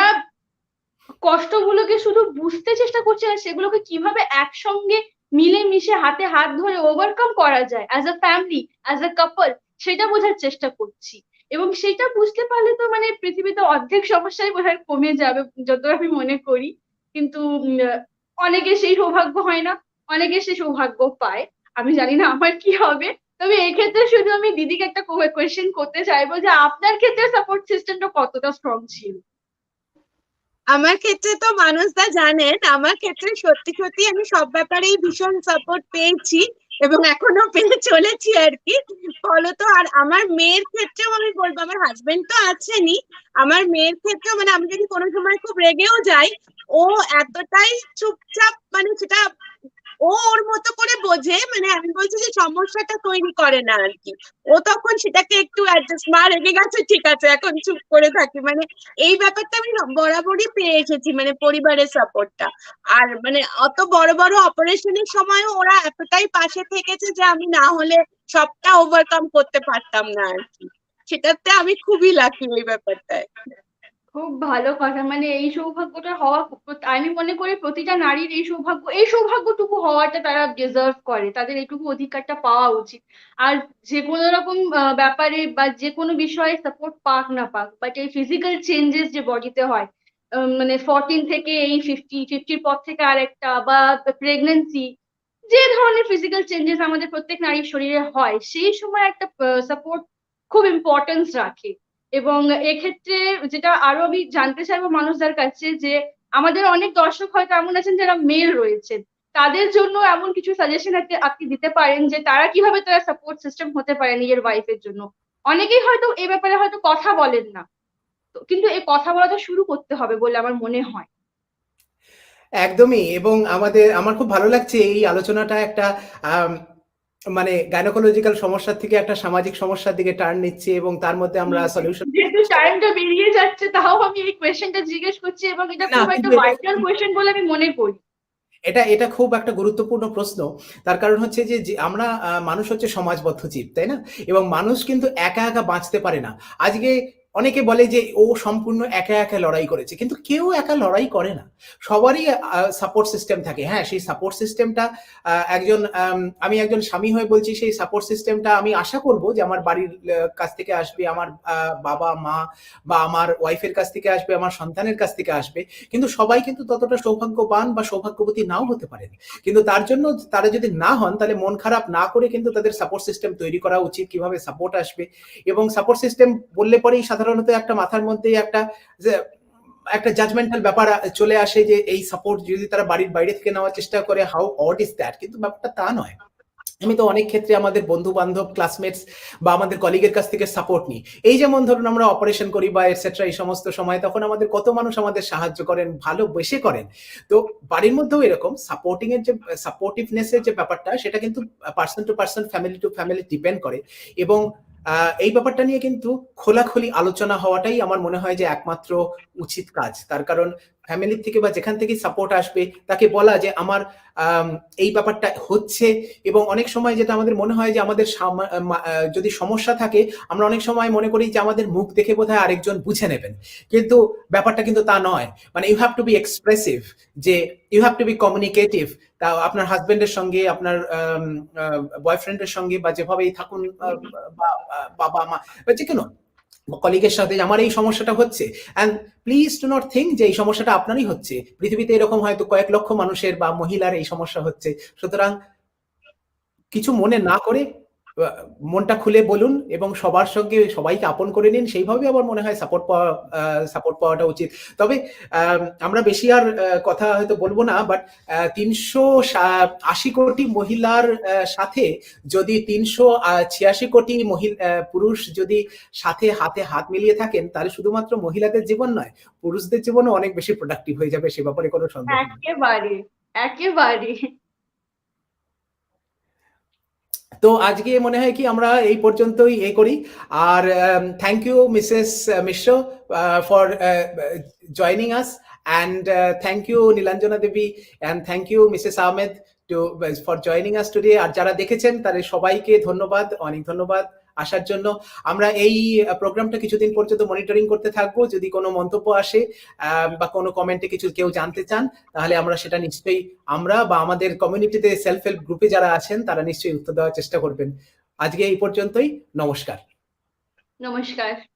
কষ্টগুলোকে শুধু বুঝতে চেষ্টা করছি না, সেগুলোকে কিভাবে একসঙ্গে মিলেমিশে হাতে হাত ধরে ওভারকাম করা যায় as a family, as a couple, সেটা বোঝার চেষ্টা করছি। এবং সেটা বুঝতে পারলে তো মানে পৃথিবীতে অর্ধেক সমস্যাই বোধহয় কমে যাবে, যত আমি মনে করি। কিন্তু অনেকে সেই সৌভাগ্য হয় না, অনেকে সেই সৌভাগ্য পায়। আমি জানি না আমার কি হবে। তবে এক্ষেত্রে শুধু আমি দিদিকে একটা কোয়েশ্চেন করতে চাইবো যে আপনার ক্ষেত্রে সাপোর্ট সিস্টেমটা কতটা স্ট্রং ছিল? আমার ক্ষেত্রে তো মানুষদা জানেন, আমার ক্ষেত্রে সত্যি সত্যি আমি সব ব্যাপারেই ভীষণ সাপোর্ট পেয়েছি এবং এখনো পেয়ে চলেছি আর কি। ফলত আর আমার মেয়ের ক্ষেত্রেও আমি বলবো, আমার হাজবেন্ড তো আছেনই, আমার মেয়ের ক্ষেত্রেও মানে আমি যদি কোনো সময় খুব রেগেও যাই, ও এতটাই চুপচাপ, মানে সেটা ও ওর মতো করে বোঝে, মানে আমি বলছি যে সমস্যাটা তৈরি করে না আর কি। ও তখন সেটাকে একটু অ্যাডজাস্ট, মা রেগে গেছে ঠিক আছে এখন চুপ করে থাকি, মানে এই ব্যাপারটা আমি বরাবরই পেয়ে এসেছি, মানে পরিবারের সাপোর্টটা। আর মানে অত বড় বড় অপারেশনের সময়ও ওরা এতটাই পাশে থেকেছে যে আমি না হলে সবটা ওভারকাম করতে পারতাম না আর কি। সেটাতে আমি খুবই লাকি ওই ব্যাপারটায়। খুব ভালো কথা। মানে এই সৌভাগ্যটা হওয়া আমি মনে করি প্রতিটা নারীর এই সৌভাগ্যটুকু হওয়াটা তারা ডিজার্ভ করে, তাদের এইটুকু অধিকারটা পাওয়া উচিত। আর যে কোনো রকম ব্যাপারে বা যে কোনো বিষয়ে সাপোর্ট পাক না পাক, বাট এই ফিজিক্যাল চেঞ্জেস যে বডিতে হয়, মানে 14 থেকে এই 50 পর থেকে আরেকটা, বা প্রেগনেন্সি, যে ধরনের ফিজিক্যাল চেঞ্জেস আমাদের প্রত্যেক নারীর শরীরে হয়, সেই সময় একটা সাপোর্ট খুব ইম্পর্টেন্স রাখে। এবং এক্ষেত্রে যেটা আরো আমি জানতে চাইবো মানুষদের কাছে, যে আমাদের অনেক দর্শক হয়তো এমন আছেন যারা মেল রয়েছেন, তাদের জন্য এমন কিছু সাজেশন আপনি দিতে পারেন যে তারা কিভাবে তারা সাপোর্ট সিস্টেম হতে পারে নিজের ওয়াইফের জন্য। অনেকেই হয়তো এই ব্যাপারে হয়তো কথা বলেন না, কিন্তু এই কথা বলাটা শুরু করতে হবে বলে আমার মনে হয়। একদমই। এবং আমার খুব ভালো লাগছে এই আলোচনাটা একটা আম, মানে গাইনোকোলজিক্যাল সমস্যার থেকে একটা সামাজিক সমস্যার দিকে টার্ন নিচ্ছে, এবং তার মধ্যে আমরা সলিউশন। যেহেতু টাইমটা বেরিয়ে যাচ্ছে, তাও আমি এই কোয়েশ্চেনটা জিজ্ঞেস করছি, এবং এটা না, খুব একটা কিন্তু ভাইটাল কোয়েশ্চেন বলে আমি মনে করি। এটা এটা খুব একটা গুরুত্বপূর্ণ প্রশ্ন। তার কারণ হচ্ছে যে আমরা মানুষ হচ্ছে সমাজবদ্ধ জীব, তাই না? এবং মানুষ কিন্তু একা একা বাঁচতে পারে না। আজকে অনেকে বলে যে ও সম্পূর্ণ একা একা লড়াই করেছে, কিন্তু কেউ একা লড়াই করে না। সবারই সাপোর্ট সিস্টেম থাকে। হ্যাঁ, সেই সাপোর্ট সিস্টেমটা আমি একজন স্বামী হয়ে বলছি, সেই সাপোর্ট সিস্টেমটা আমি আশা করব যে আমার বাড়ির কাছ থেকে আসবে, আমার বাবা মা বা আমার ওয়াইফের কাছ থেকে আসবে, আমার সন্তানের কাছ থেকে আসবে। কিন্তু সবাই কিন্তু ততটা সৌভাগ্যবান বা সৌভাগ্যবতী নাও হতে পারেন। কিন্তু তার জন্য তারা যদি না হন, তাহলে মন খারাপ না করে কিন্তু তাদের সাপোর্ট সিস্টেম তৈরি করা উচিত, কিভাবে সাপোর্ট আসবে। এবং সাপোর্ট সিস্টেম বললে পরেই সাধারণত একটা মাথার মধ্যে একটা জাজমেন্টাল ব্যাপার চলে আসে, যে এই সাপোর্ট যদি তারা বাড়ির বাইরে থেকে নেওয়ার চেষ্টা করে, হাউ অড ইজ দ্যাট। কিন্তু ব্যাপারটা তা নয়। আমি তো অনেক ক্ষেত্রে আমাদের বন্ধু বান্ধব, ক্লাসমেটস বা আমাদের কলিগের কাছ থেকে সাপোর্ট নিই। এই যেমন ধরুন আমরা অপারেশন করি বা এটসেট্রা, এই সমস্ত সময় তখন আমাদের কত মানুষ আমাদের সাহায্য করেন, ভালোবেসে করেন। তো বাড়ির মধ্যেও এরকম সাপোর্টিং এর যে সাপোর্টিভনেসের যে ব্যাপারটা, সেটা কিন্তু person to person, family to family depend করে। এবং এই ব্যাপারটা নিয়ে কিন্তু খোলাখুলি আলোচনা হওয়াটাই আমার মনে হয় যে একমাত্র উচিত কাজ। তার কারণ ফ্যামিলির থেকে বা যেখান থেকে সাপোর্ট আসবে, তাকে বলা যে আমার এই ব্যাপারটা হচ্ছে। এবং অনেক সময় যেটা আমাদের মনে হয় যে আমাদের যদি সমস্যা থাকে, আমরা অনেক সময় মনে করি যে আমাদের মুখ দেখে বোধহয় আরেকজন বুঝে নেবেন। কিন্তু ব্যাপারটা কিন্তু তা নয়। মানে you have to be expressive, যে you have to be communicative. তা আপনার হাজবেন্ডের সঙ্গে, আপনার বয়ফ্রেন্ডের সঙ্গে, বা যেভাবেই থাকুন, বাবা মা বা যে কোনো কলিগের সাথে, আমার এই সমস্যাটা হচ্ছে, and please do not think যে এই সমস্যাটা আপনারই হচ্ছে। পৃথিবীতে এরকম হয়তো কয়েক লক্ষ মানুষের বা মহিলার এই সমস্যা হচ্ছে। সুতরাং কিছু মনে না করে মনটা খুলে বলুন, এবং সবার সঙ্গে সবাইকে আপন করে নিন। সেইভাবে আমার মনে হয় সাপোর্ট পাওয়াটা উচিত। তবে আমরা বেশি আর কথা হয়তো বলবো না, বাট 380 কোটি মহিলার সাথে যদি 386 কোটি পুরুষ যদি সাথে হাতে হাত মিলিয়ে থাকেন, তাহলে শুধুমাত্র মহিলাদের জীবন নয়, পুরুষদের জীবনও অনেক বেশি প্রোডাক্টিভ হয়ে যাবে, সে ব্যাপারে কোনো সন্দেহ নেই। একেবারে, একেবারে। তো আজকে মনে হয় কি আমরা এই পর্যন্তই করি। আর thank you Mrs Mishra for joining us, and thank you Nilanjana Devi, and thank you Mrs Ahmed for joining us today. আর যারা দেখেছেন তাদের সবাইকে ধন্যবাদ, অনেক ধন্যবাদ। আসার জন্য। আমরা এই প্রোগ্রামটা কিছুদিন পর্যন্ত মনিটরিং করতে থাকবো। যদি কোনো মন্তব্য আসে বা কোনো কমেন্টে কিছু কেউ জানতে চান, তাহলে আমরা সেটা নিশ্চয়ই আমরা বা আমাদের কমিউনিটিতে সেলফ হেল্প গ্রুপে যারা আছেন তারা নিশ্চয়ই উত্তর দেওয়ার চেষ্টা করবেন। আজকে এই পর্যন্তই। নমস্কার। নমস্কার।